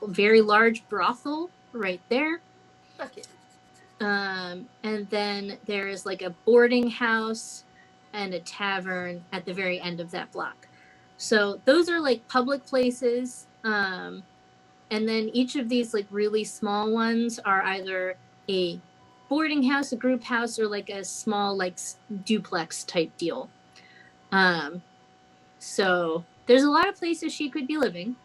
very large brothel right there. Fuck it. And then there is like a boarding house and a tavern at the very end of that block. So those are like public places. And then each of these like really small ones are either a boarding house, a group house, or like a small like duplex type deal. So there's a lot of places she could be living,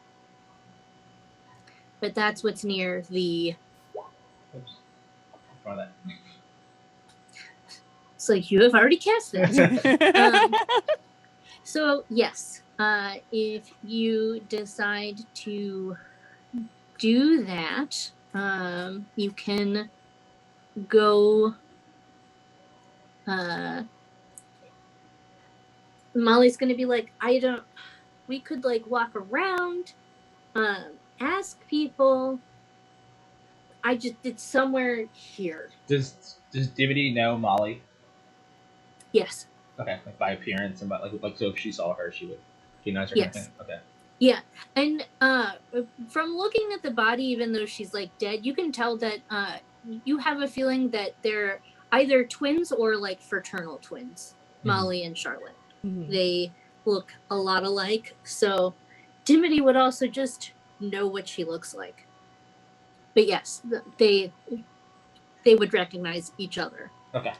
but that's what's near the. Oops. Try that. It's like you have already cast that. So yes, if you decide to do that, you can go. Molly's gonna be like, we could like walk around, ask people. It's somewhere here. Does Dimity know Molly? Yes. Okay, like by appearance and by like so if she saw her, she would recognize her. Yes. Kind of thing? Okay. Yeah, and from looking at the body, even though she's like dead, you can tell that you have a feeling that they're either twins or like fraternal twins, Molly and Charlotte. Mhm. They look a lot alike, so Dimity would also just know what she looks like. But yes, they would recognize each other. Okay.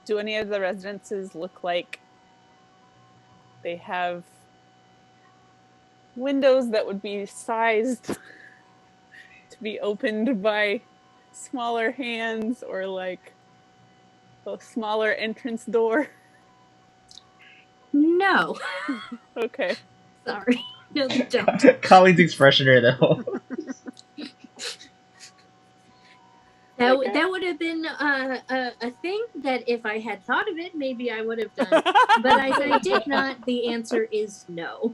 Do any of the residences look like they have windows that would be sized to be opened by smaller hands, or like a smaller entrance door? No, Okay. sorry, no, they don't. Colleen's expression right now. That would have been a thing that if I had thought of it, maybe I would have done. But as I did not, the answer is no.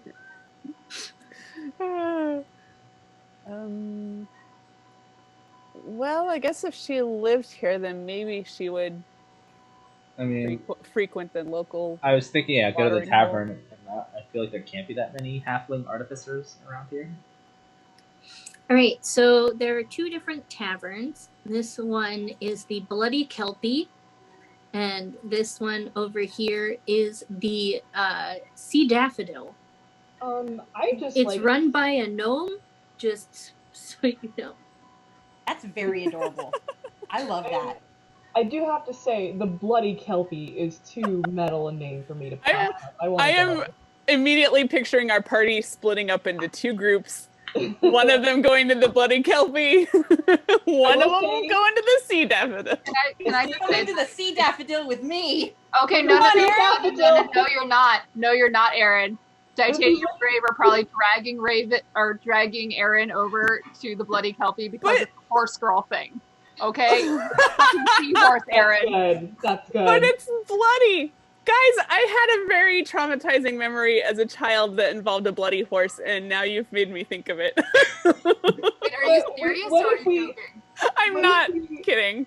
Well, I guess if she lived here, then maybe she would I mean, frequent the local. I was thinking, yeah, go to the watering tavern. And I feel like there can't be that many halfling artificers around here. All right, so there are two different taverns. This one is the Bloody Kelpie, and this one over here is the Sea Daffodil. It's run by a gnome, just so you know. That's very adorable. I love that. I do have to say, the Bloody Kelpie is too metal a name for me to pass up. I am immediately picturing our party splitting up into two groups. One of them going to the Bloody Kelpie. One of them will go into the Sea Daffodil. Can I Come into the sea daffodil with me. Okay, Come on, Aaron. no, you're not. No, you're not, Aaron. Titanium Brave are probably dragging Aaron over to the Bloody Kelpie because it's a horse girl thing. Okay? Fucking seahorse, Aaron. That's good. But it's bloody. Guys, I had a very traumatizing memory as a child that involved a bloody horse, and now you've made me think of it. Wait, are you serious? Are what if we? joking? I'm What not if we- kidding.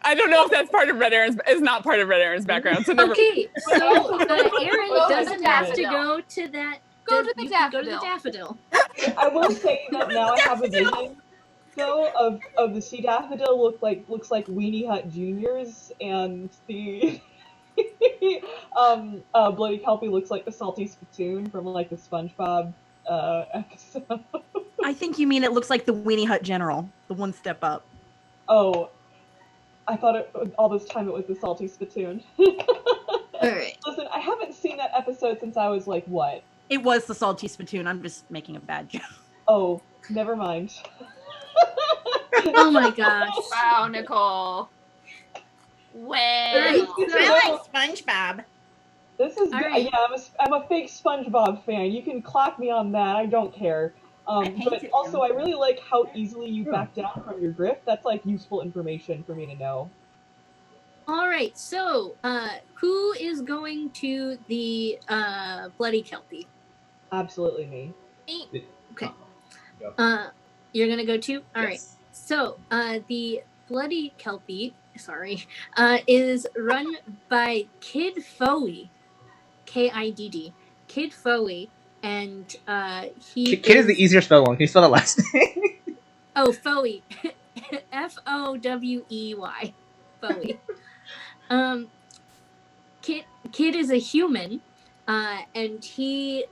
I don't know if that's part of Red Aaron's. Is not part of Red Aaron's background. So never. Okay, so Aaron Go to doesn't the have to daffodil. go to that. Go to the you can go to the daffodil. daffodil. I will say that now I have a vision, though, of the sea daffodil looks like Weenie Hut Juniors, and the Bloody Kelpie looks like the salty spittoon from like the SpongeBob episode. I think you mean it looks like the Weenie Hut General, the one step up. Oh, I thought all this time it was the salty spittoon. All right. Listen, I haven't seen that episode since I was like what? It was the salty spittoon. I'm just making a bad joke. Oh, never mind. Oh my gosh. Wow, Nicole. Alright, Well, so- I like SpongeBob. This is All right. yeah. I'm a fake SpongeBob fan. You can clock me on that. I don't care. I But painted also, him. I really like how easily you back down from your drift. That's like useful information for me to know. All right, so who is going to the Bloody Kelpie? Absolutely me. Okay. Go. You're gonna go too. All right. Yes. So the Bloody Kelpie, is run by Kid Foey, Kidd, Kid Foey, and he. Kid is the easier spell one. Can you spell that last name? Oh, Foey, Fowey, Foey. Kid is a human, and he.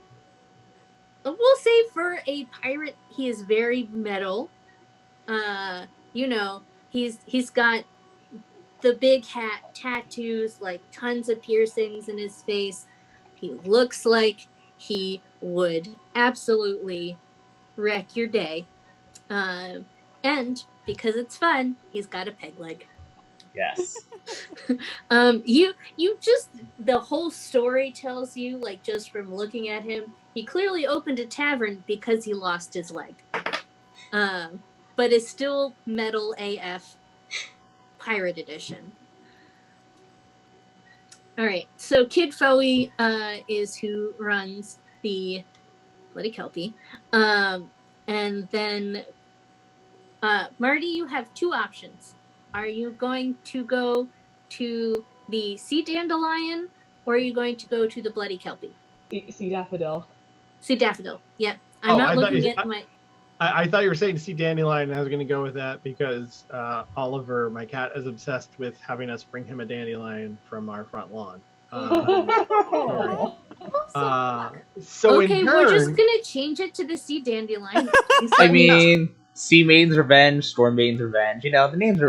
We'll say for a pirate, he is very metal. You know, he's got the big hat, tattoos, like tons of piercings in his face. He looks like he would absolutely wreck your day. And because it's fun, he's got a peg leg. Yes. You just, the whole story tells you, like, just from looking at him, he clearly opened a tavern because he lost his leg. But it's still metal AF pirate edition. All right, so Kid Foey is who runs the Bloody Kelpie. And then Marty, you have two options. Are you going to go to the Sea Dandelion, or are you going to go to the Bloody Kelpie? Sea daffodil. Sea Daffodil. Yep. I'm Oh, not I thought looking you- at my. I thought you were saying sea dandelion, and I was going to go with that because Oliver, my cat, is obsessed with having us bring him a dandelion from our front lawn. So Okay, in we're just turn, gonna change it to the Sea Dandelion. I mean, Sea Maiden's Revenge, Storm Maiden's Revenge. You know, the names are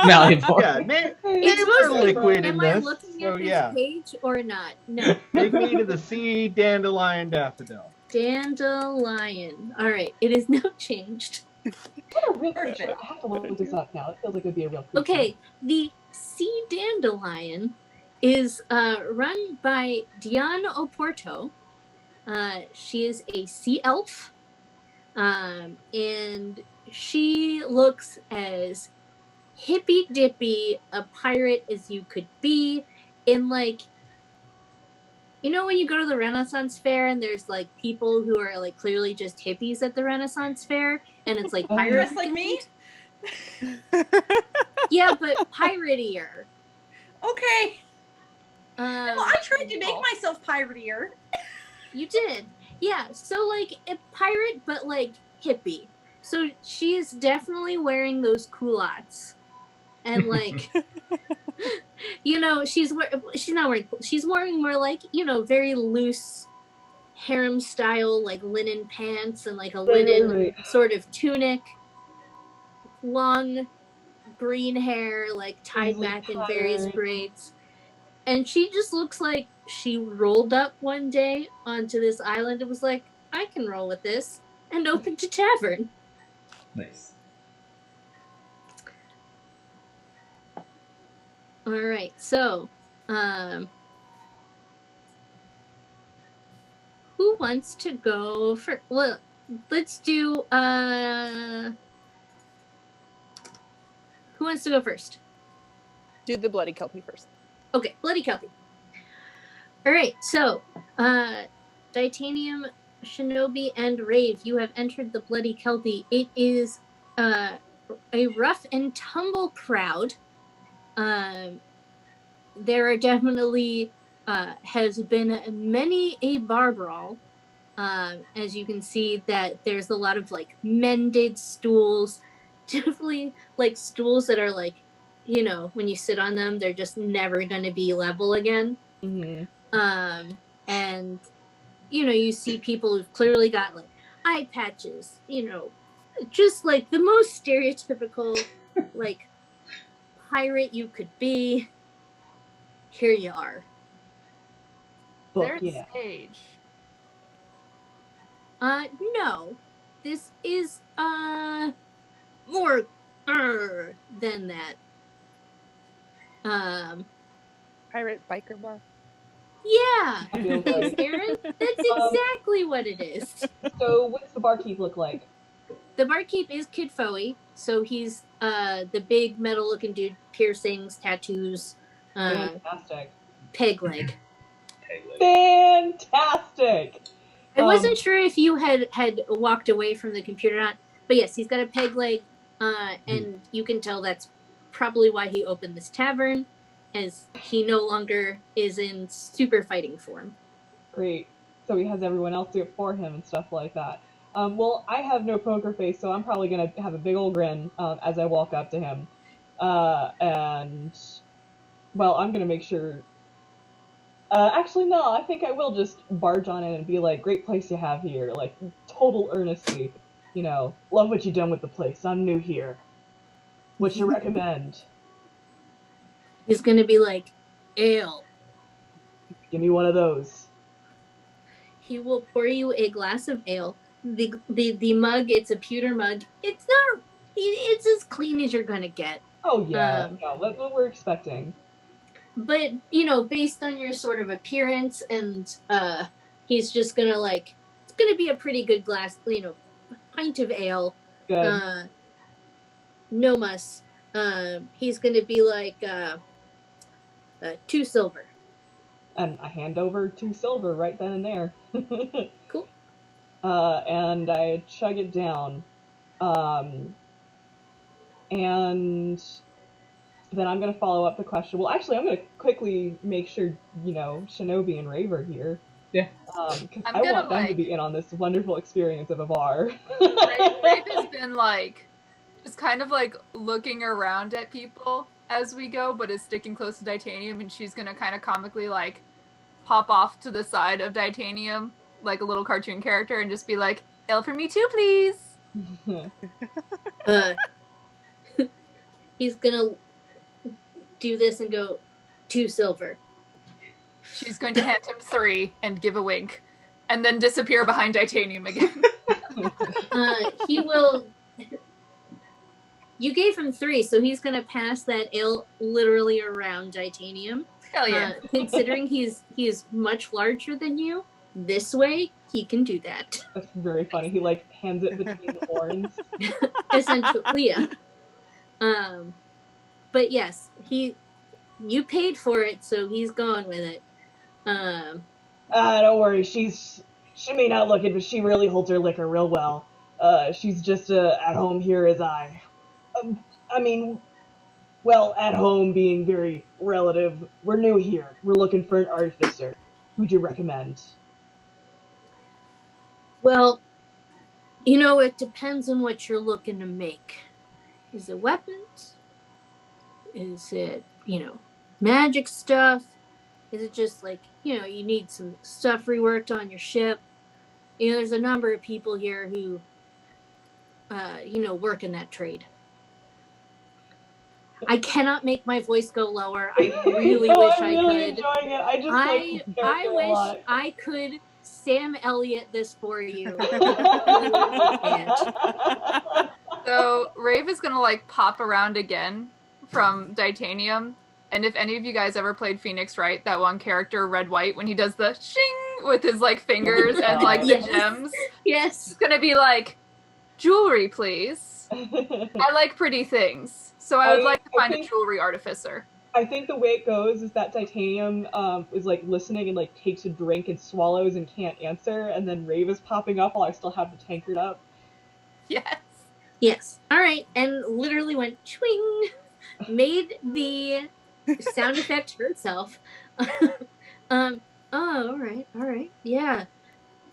malleable. yeah, It's names are mostly, liquid in am I this. looking So at this yeah, page or not? No. take me to the sea dandelion daffodil. Dandelion. All right, it is now changed. What a real Perfect. creature. I have to look this up now. It feels like it would be a real creature. Okay, the Sea Dandelion is run by Diane Oporto. She is a sea elf, and she looks as hippy dippy a pirate as you could be. In, like, you know when you go to the Renaissance Fair and there's like people who are like clearly just hippies at the Renaissance Fair, and it's like pirates Just like me? Yeah, but piratier. Okay. Um, Well, I tried to make myself piratier. You did. Yeah, so like a pirate, but like hippie. So she is definitely wearing those culottes. And like, you know, she's wearing more like, you know, very loose harem style, like linen pants and like a linen Right. sort of tunic, long green hair, like tied Easily back in various tied. braids. And she just looks like she rolled up one day onto this island and was like, I can roll with this, and opened a tavern. Nice. All right, so, who wants to go for? Well, let's do. Who wants to go first? Do the Bloody Kelpie first. Okay, Bloody Kelpie. All right, so, Titanium, Shinobi, and Rave, you have entered the Bloody Kelpie. It is a rough and tumble crowd. There are definitely has been many a bar brawl. As you can see that there's a lot of like mended stools, definitely like stools that are like, you know, when you sit on them, they're just never going to be level again. Mhm. And you know, you see people who've clearly got like eye patches, you know, just like the most stereotypical like pirate you could be. Here you are. Book, There's yeah. stage. No. This is more than that. Pirate biker bar. Yeah. I feel Thanks, like. Aaron. That's exactly what it is. So, what's the barkeep look like? The barkeep is Kid Foey, so he's the big metal-looking dude, piercings, tattoos, Fantastic. peg leg. Fantastic. I wasn't sure if you had walked away from the computer or not, but yes, he's got a peg leg, and you can tell that's probably why he opened this tavern, as he no longer is in super fighting form. Great. So he has everyone else do it for him and stuff like that. Well, I have no poker face, so I'm probably gonna have a big old grin as I walk up to him, and well, I'm gonna make sure. Actually, no, I think I will just barge on in and be like, "Great place you have here," like total earnesty. You know, love what you done with the place. I'm new here. What you recommend? He's gonna be like, ale. Give me one of those. He will pour you a glass of ale. The mug, it's a pewter mug. It's not. It's as clean as you're gonna get. Oh yeah, no, that's what we're expecting. But you know, based on your sort of appearance, and he's just gonna like, it's gonna be a pretty good glass, you know, pint of ale. Good. No muss. He's gonna be like 2 silver. And I hand over 2 silver right then and there. Cool. And I chug it down. And then I'm going to follow up the question. Well, actually, I'm going to quickly make sure, you know, Shinobi and Rave are here. Yeah. Because I want them to be in on this wonderful experience of a bar. Rave has been like, just kind of like looking around at people as we go, but is sticking close to Titanium, and she's going to kind of comically like pop off to the side of Titanium like a little cartoon character and just be like, ale for me too, please. He's gonna do this and go 2 silver. She's going to hand him 3 and give a wink, and then disappear behind Titanium again. He will. You gave him 3, so he's gonna pass that ale literally around Titanium. Hell yeah! Considering he's much larger than you, this way he can do that. That's very funny. He like hands it between the horns. Essentially, yeah. But yes, you paid for it, so he's going with it. Don't worry. She may not look it, but she really holds her liquor real well. She's just at home here as I. I mean, well, at home being very relative. We're new here. We're looking for an artificer. Who'd you recommend? Well, you know, it depends on what you're looking to make. Is it weapons? Is it, you know, magic stuff? Is it just like, you know, you need some stuff reworked on your ship? You know, there's a number of people here who, you know, work in that trade. I cannot make my voice go lower. I really wish I could. Enjoying it. I just I wish I could Sam Elliott this for you. So Rave is gonna like pop around again from Titanium, and if any of you guys ever played Phoenix Wright, that one character Red White, when he does the shing with his like fingers and like the gems, yes, it's gonna be like, jewelry please. I like pretty things. So I would like to find a jewelry artificer. I think the way it goes is that Titanium is like listening and like takes a drink and swallows and can't answer, and then Rave is popping up while I still have the tankard up. Yes. Yes. All right. And literally went swing, made the sound effect herself. Oh, all right. Yeah.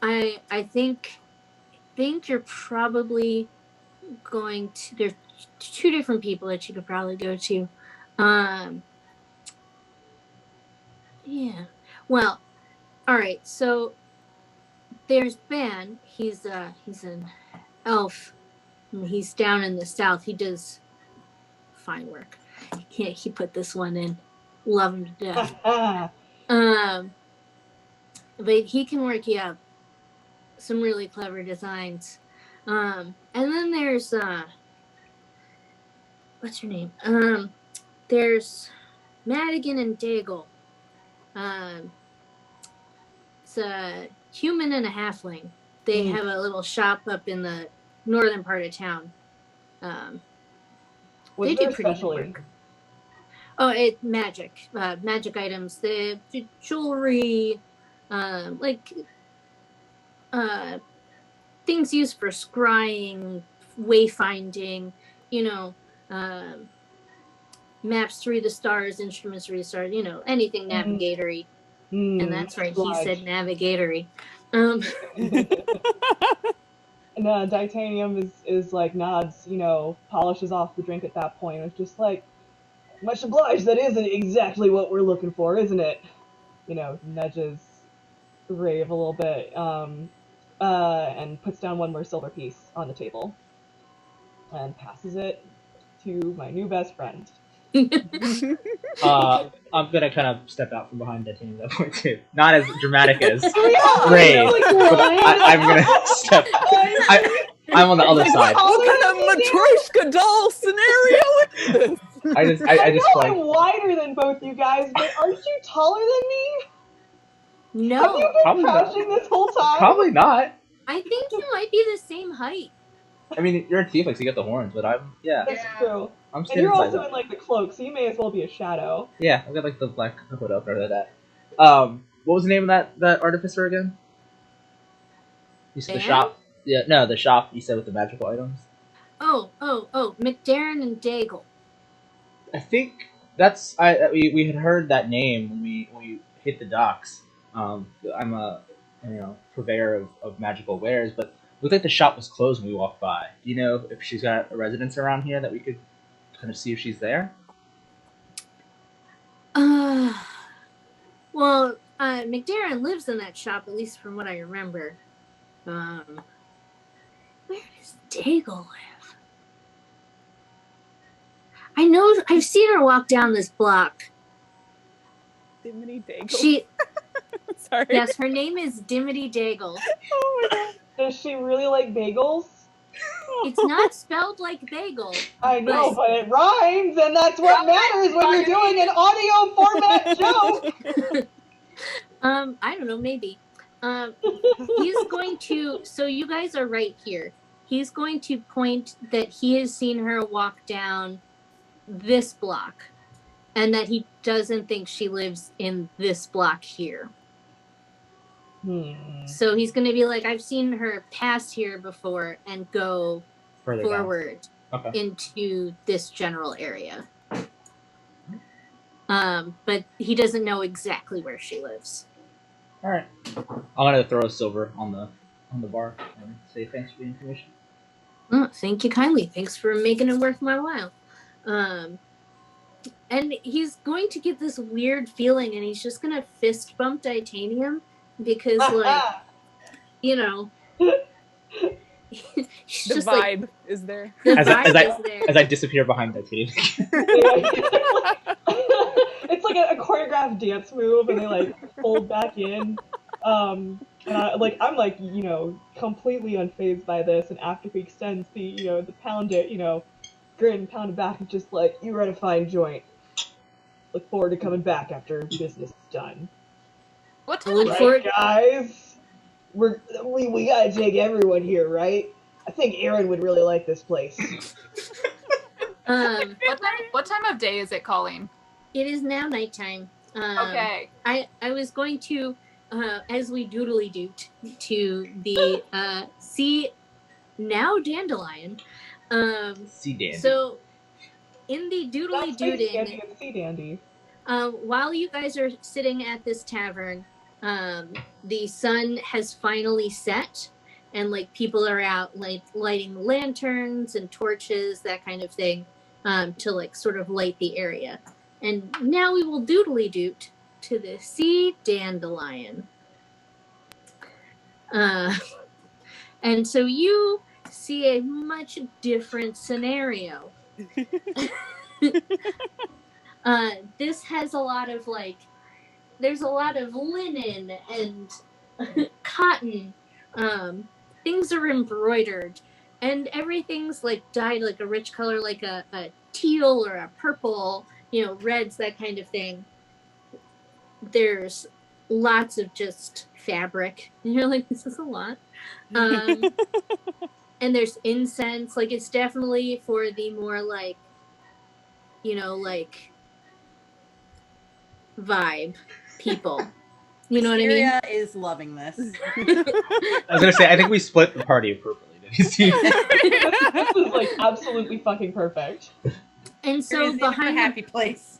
I think you're probably going to. There's two different people that you could probably go to. Yeah. Well, all right. So there's Ben. He's an elf. He's down in the south. He does fine work. He put this one in. Love him to death. But he can work you up some really clever designs. And then there's what's her name? There's Madigan and Daigle. It's a human and a halfling. They have a little shop up in the northern part of town. They do pretty good work. Oh, magic items. The jewelry, things used for scrying, wayfinding. Maps through the stars, instruments through the stars. Anything navigatory. And that's right. He said navigatory. And Titanium is like nods, polishes off the drink at that point. It's just like, much obliged, that isn't exactly what we're looking for, isn't it? Nudges Rave a little bit, and puts down one more silver piece on the table. And passes it to my new best friend. I'm gonna kind of step out from behind that team at that point too. Not as dramatic as Ray, but I'm gonna step. I'm on the other side. What kind of Matryoshka doll scenario is this? I just like, I'm wider than both you guys, but aren't you taller than me? No. Have you been crouching this whole time? Probably not. I think you might be the same height. I mean, you're a tiefling, so you got the horns, but That's true. I'm and you're also up. in like the cloak, so you may as well be a shadow. Yeah, I've got like the black hood up or that. What was the name of that artificer again? You said the shop. Yeah, no, the shop. You said with the magical items. Oh, McDarren and Daigle. I think that's we had heard that name when we hit the docks. I'm a purveyor of magical wares, but it looked like the shop was closed when we walked by. Do you know if she's got a residence around here that we could kind of see if she's there? Well, McDarren lives in that shop, at least from what I remember. Where does Daigle live? I know I've seen her walk down this block. Dimity Daigle. She. Sorry. Yes, her name is Dimity Daigle. Oh my god. Does she really like bagels? It's not spelled like bagel. I know, but it rhymes, and that's what matters when you're doing an audio format joke. I don't know, maybe. He's going to. So you guys are right here. He's going to point that he has seen her walk down this block, and that he doesn't think she lives in this block here. So he's going to be like, I've seen her pass here before and go further forward into this general area. But he doesn't know exactly where she lives. All right, I'm gonna throw a silver on the bar and say thanks for the information. Oh, thank you kindly. Thanks for making it worth my while. And he's going to get this weird feeling, and he's just going to fist bump Titanium because, like, the just vibe like, is there. The As vibe I is there. as I disappear behind Titanium. It's like a choreographed dance move, and they like fold back in. And I'm completely unfazed by this. And after he extends the pound it, grin, pound it back, and just like, you run a fine joint. Look forward to coming back after business is done. What time Look of forward- day? Guys, we gotta take everyone here, right? I think Aaron would really like this place. What time of day is it, Colleen? It is now nighttime. Okay. I was going to, as we doodly do to the sea now Dandelion, Sea dandy. So, in the doodly Not Space dooding, Dandy, it's Sea Dandy. while you guys are sitting at this tavern, the sun has finally set, and like people are out like lighting lanterns and torches, that kind of thing, to like sort of light the area. And now we will doodly doot to the sea dandelion. And so you see a much different scenario. This has a lot of like, there's a lot of linen and cotton. Things are embroidered, and everything's like dyed like a rich color, like a teal or a purple, reds, that kind of thing. There's lots of just fabric, and you're like, this is a lot. And there's incense, like it's definitely for the more like, like vibe people. You know what I mean? Syria is loving this. I was gonna say, I think we split the party appropriately. Did you see? This is like absolutely fucking perfect. And so behind a happy place.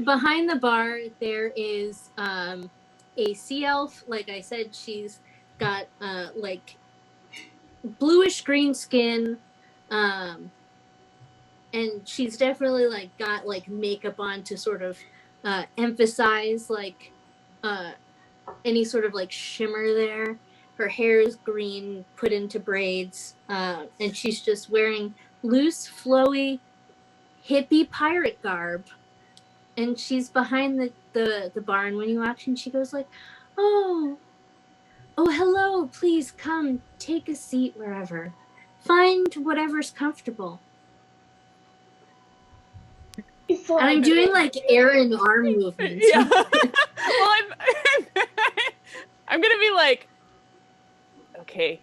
Behind the bar, there is a sea elf. Like I said, she's got like bluish green skin, and she's definitely like got like makeup on to sort of emphasize like any sort of like shimmer there. Her hair is green, put into braids, and she's just wearing loose, flowy, hippie pirate garb. And she's behind the bar, and when you walk in, she goes like, oh, hello, please come, take a seat wherever. Find whatever's comfortable. And I'm doing like air and arm movements. Yeah. Well, I'm gonna be like, okay.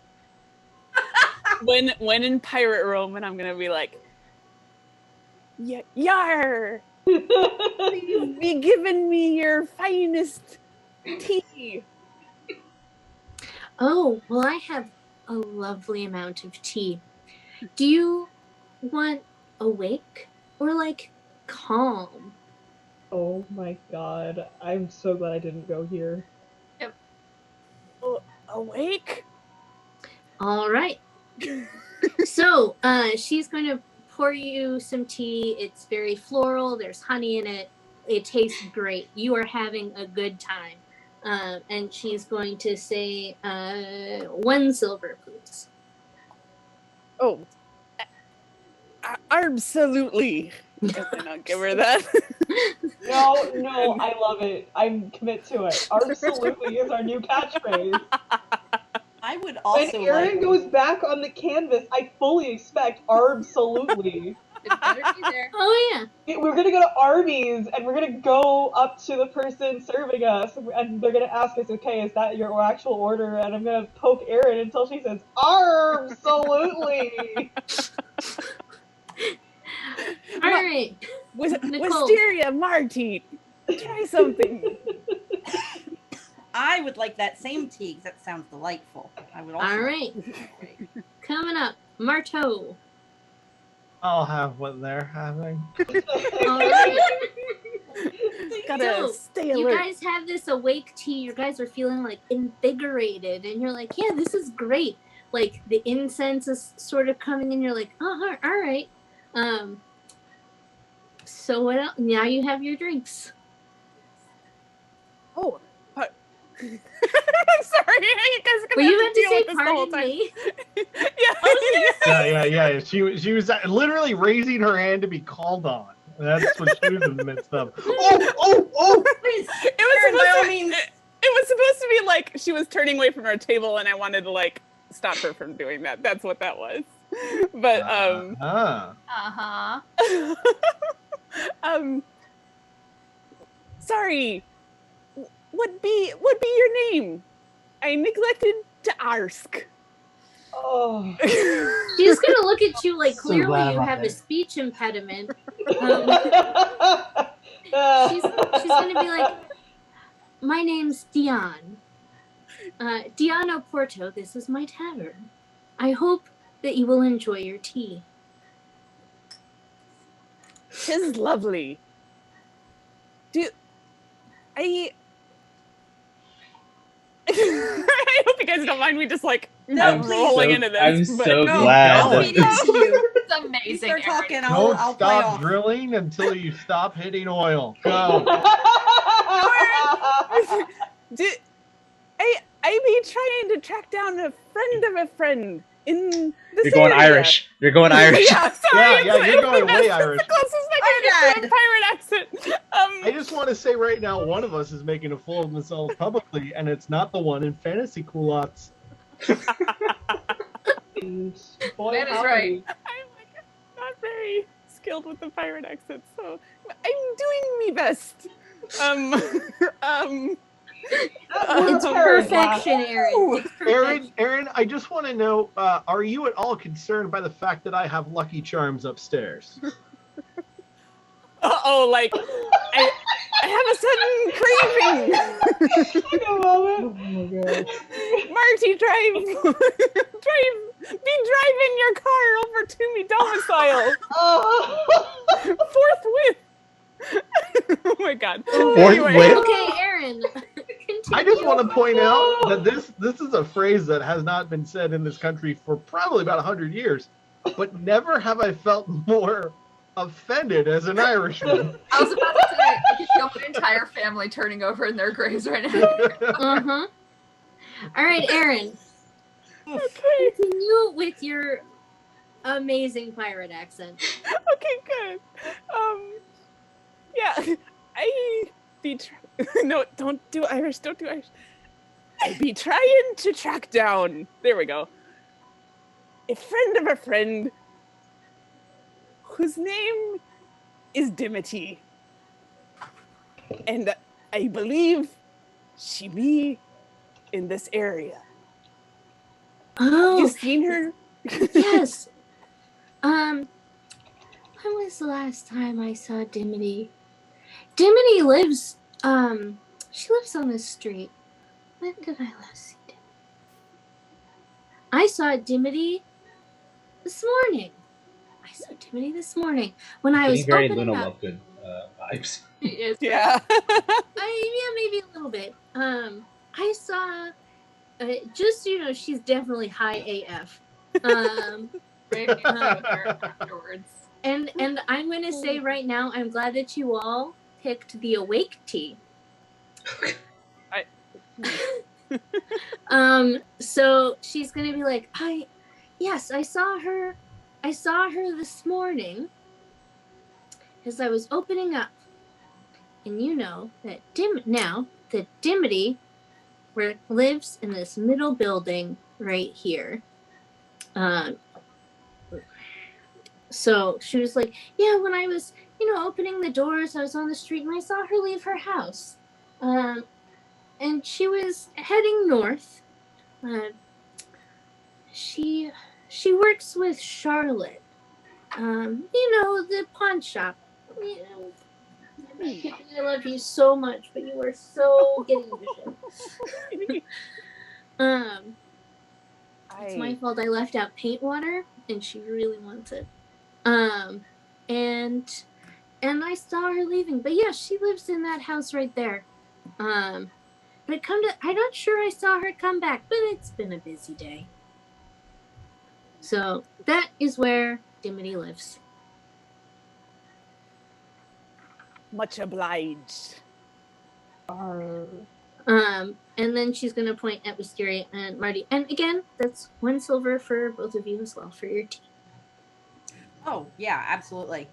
When in pirate Rome, and I'm gonna be like, yar. Please be giving me your finest tea. Oh, well, I have a lovely amount of tea. Do you want awake or like calm? Oh my god. I'm so glad I didn't go here. Yep. Awake? All right. So, she's going to pour you some tea. It's very floral. There's honey in it. It tastes great. You are having a good time. And she's going to say, 1 silver, please. Oh, absolutely. And I'll give her that. No, I love it. I'm commit to it. Absolutely is our new catchphrase. I would also When Aaron goes back on the canvas, I fully expect absolutely. It better be there. Oh, yeah. We're gonna go to Arby's, and we're gonna go up to the person serving us, and they're gonna ask us, okay, is that your actual order? And I'm gonna poke Erin until she says, absolutely! All right. Wisteria Marty, try something. I would like that same tea, 'cause that sounds delightful. I would also. All right. Coming up, Marteau. I'll have what they're having. All right. Gotta stay alert. You guys have this awake tea. You guys are feeling like invigorated, and you're like, yeah, this is great. Like the incense is sort of coming in. You're like, oh, all right. So what else? Now you have your drinks. Oh, I'm sorry. You guys are Were gonna you have about to to deal say with this the whole pardon time. me? Yeah. She was literally raising her hand to be called on. That's what she was in the midst of. Oh! Please, It was by all supposed to, means. it was supposed to be like she was turning away from our table, and I wanted to like stop her from doing that. That's what that was. But Uh-huh. sorry. What be your name? I neglected to ask. Oh. She's gonna look at you like So clearly glad you I'm have there. a speech impediment. She's gonna be like, my name's Dion. Dion Oporto, this is my tavern. I hope that you will enjoy your tea. 'Tis lovely. I I hope you guys don't mind me just like No, rolling so- into this. I'm but- so No, glad. I'll that- feed it to you. It's You amazing. start Aaron. talking, Don't I'll play stop off. drilling until you stop hitting oil. Go. I be trying to track down a friend of a friend in this You're going area. Irish. You're going Irish. Yeah, sorry. Yeah, you're going way that's Irish. the closest I Oh, can get to God. a pirate accent. I just want to say right now, one of us is making a fool of themselves publicly, and it's not the one in fantasy culottes. Boy, That is howdy. right. I'm like not very skilled with the pirate accent, so I'm doing me best. It's Parrot laugh. perfection, Aaron. It's perfection. Aaron, I just want to know, are you at all concerned by the fact that I have Lucky Charms upstairs? Uh-oh, like I have a sudden craving. Take a moment. Oh my god. Marty, be driving your car over to me domicile Oh. forthwith. Oh my god. Forthwith? Okay, Aaron. I just Continue. want to point out that this is a phrase that has not been said in this country for probably about 100 years, but never have I felt more offended as an Irishman. I was about to say, I can feel my entire family turning over in their graves right now. Uh-huh. All right, Aaron. Okay, Continue with your amazing pirate accent. okay, good. Yeah, I be no, don't do Irish. I be trying to track down. There we go. A friend of a friend whose name is Dimity. And I believe she be in this area. Oh, You seen her? yes. When was the last time I saw Dimity? Dimity lives, she lives on this street. When did I last see Dimity? I saw Dimity this morning. When I was Getting very opening Luna up. Lovegood vibes. He is. Yeah. Yeah, maybe a little bit. I saw, just so you know, she's definitely high AF. Maybe with her afterwards. And I'm going to say right now, I'm glad that you all picked the awake tea. So she's going to be like, yes, I saw her this morning as I was opening up. And you know that Dimity lives in this middle building right here. So she was like, yeah, when I was, opening the doors, I was on the street and I saw her leave her house. And she was heading north. She works with Charlotte. The pawn shop. I love you so much, but you are so getting into shit. It's my fault. I left out paint water, and she really wants it. And I saw her leaving, but yeah, she lives in that house right there. But I'm not sure I saw her come back, but it's been a busy day. So that is where Dimity lives. Much obliged. And then she's gonna point at Wisteria and Marty. And again, that's 1 silver for both of you as well for your tea. Oh, yeah, absolutely.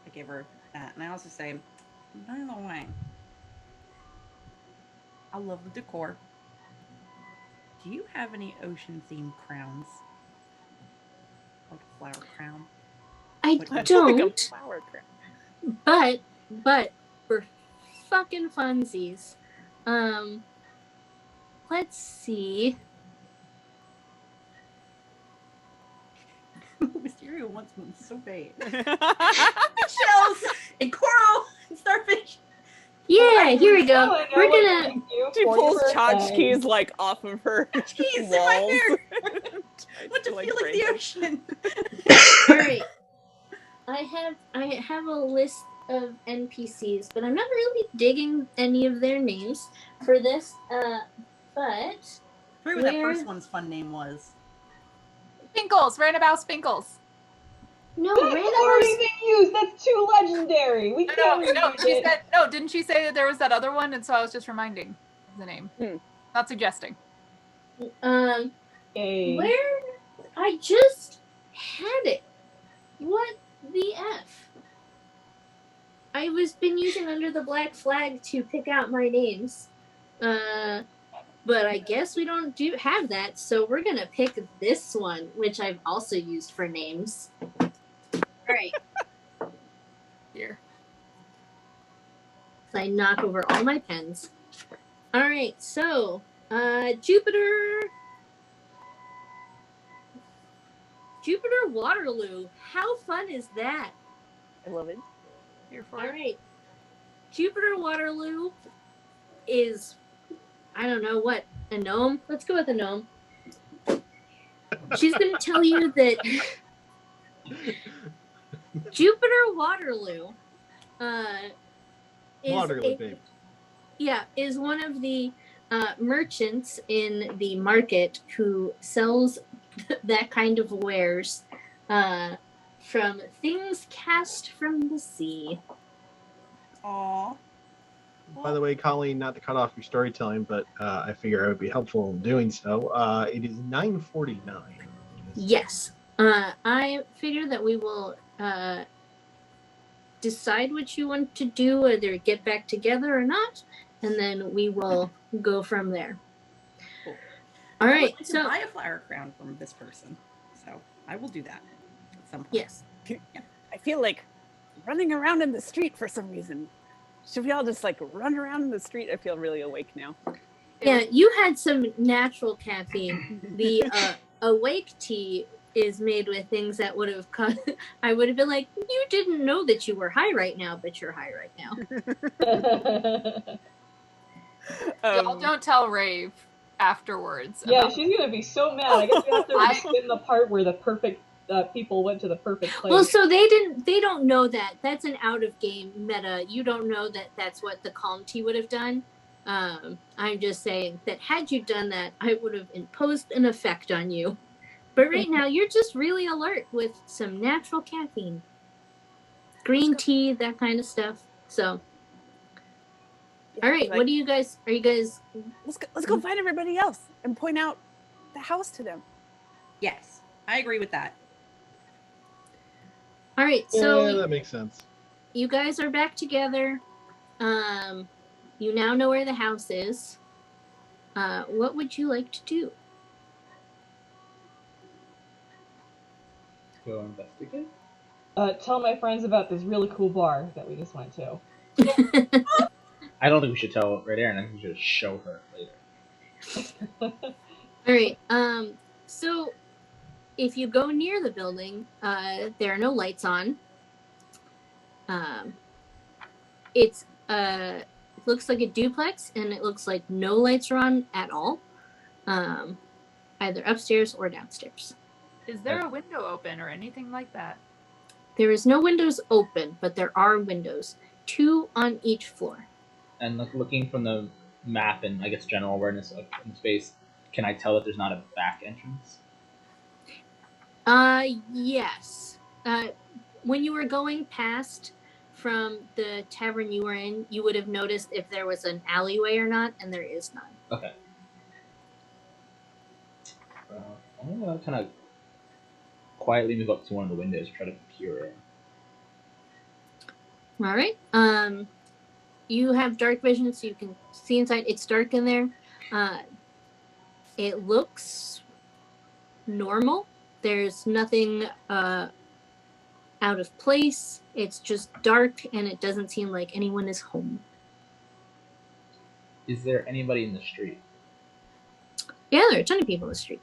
I give her that. And I also say, by the way, I love the decor. Do you have any ocean-themed crowns? Like a flower crown? I Like a don't, Flower crown. but for fucking funsies, let's see. Mysterio wants one so bad. Shells and coral and starfish. Yeah, here we Oh, go. I know We're what gonna. thank you She for pulls your birthday. tchotchkes like off of her Keys in my walls. hair. Tries Want to like, feel like break the them. ocean. All right. I have a list of NPCs, but I'm not really digging any of their names for this. But Forget what that Where- first one's fun name was. Spinkles, Roundabout Spinkles. no, That's random already been used. That's too legendary. We No, can't no, reuse she it. said no. Didn't she say that there was that other one? And so I was just reminding of the name, not suggesting. Yay. Where I just had it. What the F? I was been using Under the Black Flag to pick out my names. But I guess we don't have that, so we're gonna pick this one, which I've also used for names. Alright. Here. So I knock over all my pens. Alright, so Jupiter Waterloo. How fun is that? I love it. Here for All it. right. Jupiter Waterloo is, I don't know what, a gnome? Let's go with a gnome. She's going to tell you that Jupiter Waterloo Waterloo, babe. is one of the merchants in the market who sells that kind of wares from things cast from the sea. Aww. By the way, Colleen, not to cut off your storytelling, but I figure it would be helpful in doing so. It is 9:49. Yes. I figure that we will decide what you want to do, whether get back together or not, and then we will go from there. Cool. All I right. would like So to buy a flower crown from this person, so I will do that at some point. yes. I feel like running around in the street for some reason. Should we all just like run around in the street? I feel really awake now. Yeah, you had some natural caffeine. The awake tea is made with things that would have caused. I would have been like, you didn't know that you were high right now, but you're high right now. Y'all don't tell Rave afterwards. Yeah, about- she's gonna be so mad. I guess we have to spin the part where the perfect people went to the perfect place. Well, so they don't know that. That's an out of game meta. You don't know that that's what the calm tea would have done. I'm just saying that had you done that, I would have imposed an effect on you. But right now, you're just really alert with some natural caffeine. Green tea, that kind of stuff. So, all right, Like, what do you guys, are you guys, let's go find everybody else and point out the house to them. Yes, I agree with that. all right, Yeah, so that makes sense. you guys are back together. You now know where the house is. What would you like to do? Go investigate. Tell my friends about this really cool bar that we just went to. I don't think we should tell right there, and I think we should show her later. All right. So if you go near the building, there are no lights on. It looks like a duplex, and it looks like no lights are on at all, either upstairs or downstairs. Is there a window open or anything like that? There is no windows open, but there are windows, 2 on each floor. And looking from the map and I guess general awareness of the space, can I tell that there's not a back entrance? Yes. When you were going past from the tavern you were in, you would have noticed if there was an alleyway or not, and there is none. Okay. I'm gonna kind of quietly move up to one of the windows, try to peer in. All right. You have dark vision, so you can see inside. It's dark in there. It looks normal. There's nothing out of place. It's just dark, and it doesn't seem like anyone is home. Is there anybody in the street? Yeah, there are a ton of people in the street.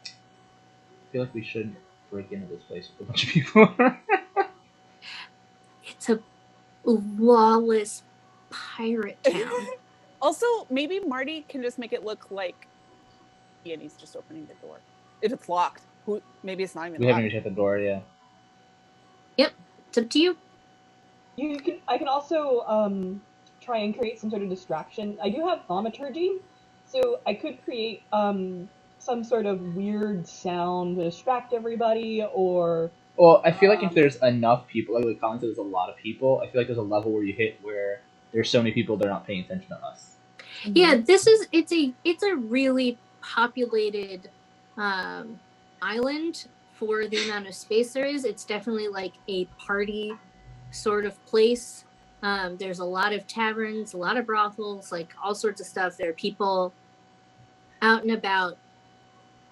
I feel like we should break into this place with a bunch of people. It's a lawless pirate town. Also, maybe Marty can just make it look like and he's just opening the door. If it's locked. Maybe it's not even We haven't locked. even shut the door, yeah. It's up to you. I can also try and create some sort of distraction. I do have thaumaturgy, so I could create some sort of weird sound to distract everybody, or Well, I feel like if there's enough people, like Colin said, there's a lot of people. I feel like there's a level where you hit where there's so many people they're not paying attention to us. Yeah, it's a really populated island for the amount of space there is. It's definitely like a party sort of place. There's a lot of taverns, a lot of brothels, like all sorts of stuff. There are people out and about.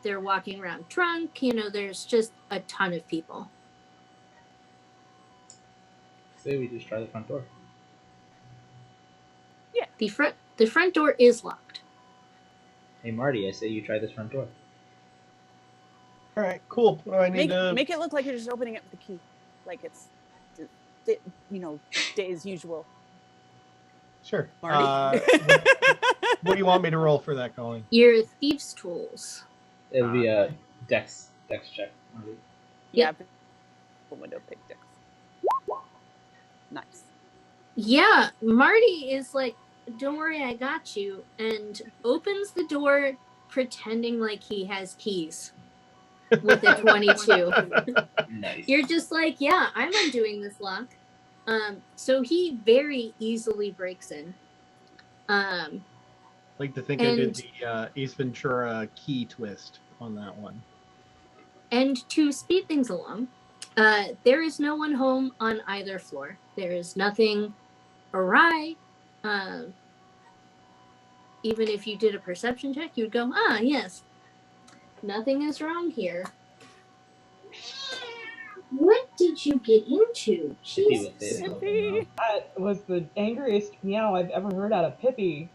They're walking around drunk. There's just a ton of people. Say we just try the front door. The front door is locked. Hey Marty, I say you try this front door. All right, cool. What do I need to Make it look like you're just opening it with the key, like it's, day as usual. Sure. Marty. What do you want me to roll for that, Colleen? Your thieves' tools. It would be a dex check. Marty. Yeah. Window pick Dex. Nice. Yeah, Marty is like, don't worry, I got you, and opens the door pretending like he has keys with a 22. Nice. You're just like, yeah, I'm undoing this lock. So he very easily breaks in. Like to think I did the Ace Ventura key twist on that one. And to speed things along, there is no one home on either floor. There is nothing awry. Even if you did a perception check, you'd go, yes, nothing is wrong here. What did you get into? Jesus. Pippi. that was the angriest meow I've ever heard out of Pippi.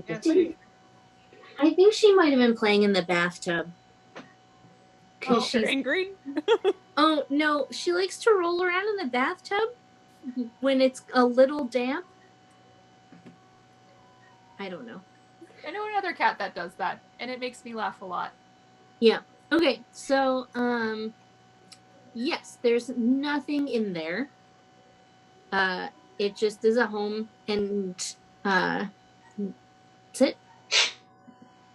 I think she might have been playing in the bathtub. Oh, she's angry? Oh, no, she likes to roll around in the bathtub when it's a little damp. I don't know. I know another cat that does that, and it makes me laugh a lot. Yeah. Okay, so, yes, there's nothing in there. It just is a home, and, that's it.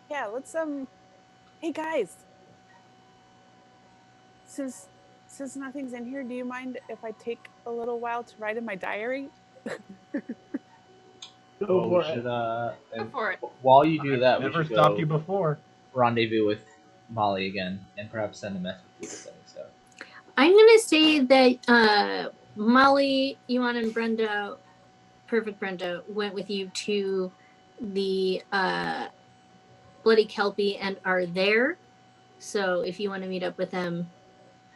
Yeah, let's, hey guys. Since nothing's in here, do you mind if I take a little while to write in my diary? Go for it. Go for it. While you do that, we Never should stopped go you before. rendezvous with Molly again and perhaps send a message to the thing. So I'm gonna say that Molly, Iwan, and Brenda, Perfect Brenda, went with you to the Bloody Kelpie and are there. So if you want to meet up with them,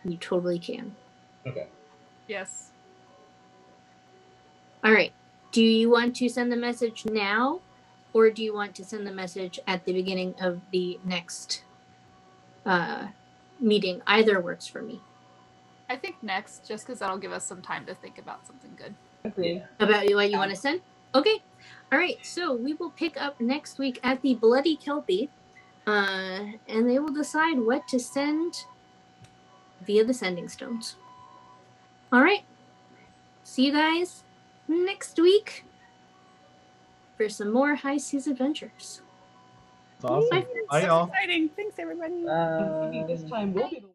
you totally can. okay. Yes. All right. Do you want to send the message now, or do you want to send the message at the beginning of the next meeting? Either works for me. I think next, just because that'll give us some time to think about something good. Agreed. About what you want to send? Okay. All right. So we will pick up next week at the Bloody Kelpie, and they will decide what to send via the sending stones. All right. See you guys next week for some more High Seas adventures. It's awesome. Bye, y'all. Exciting. Thanks, everybody. Maybe this time will be the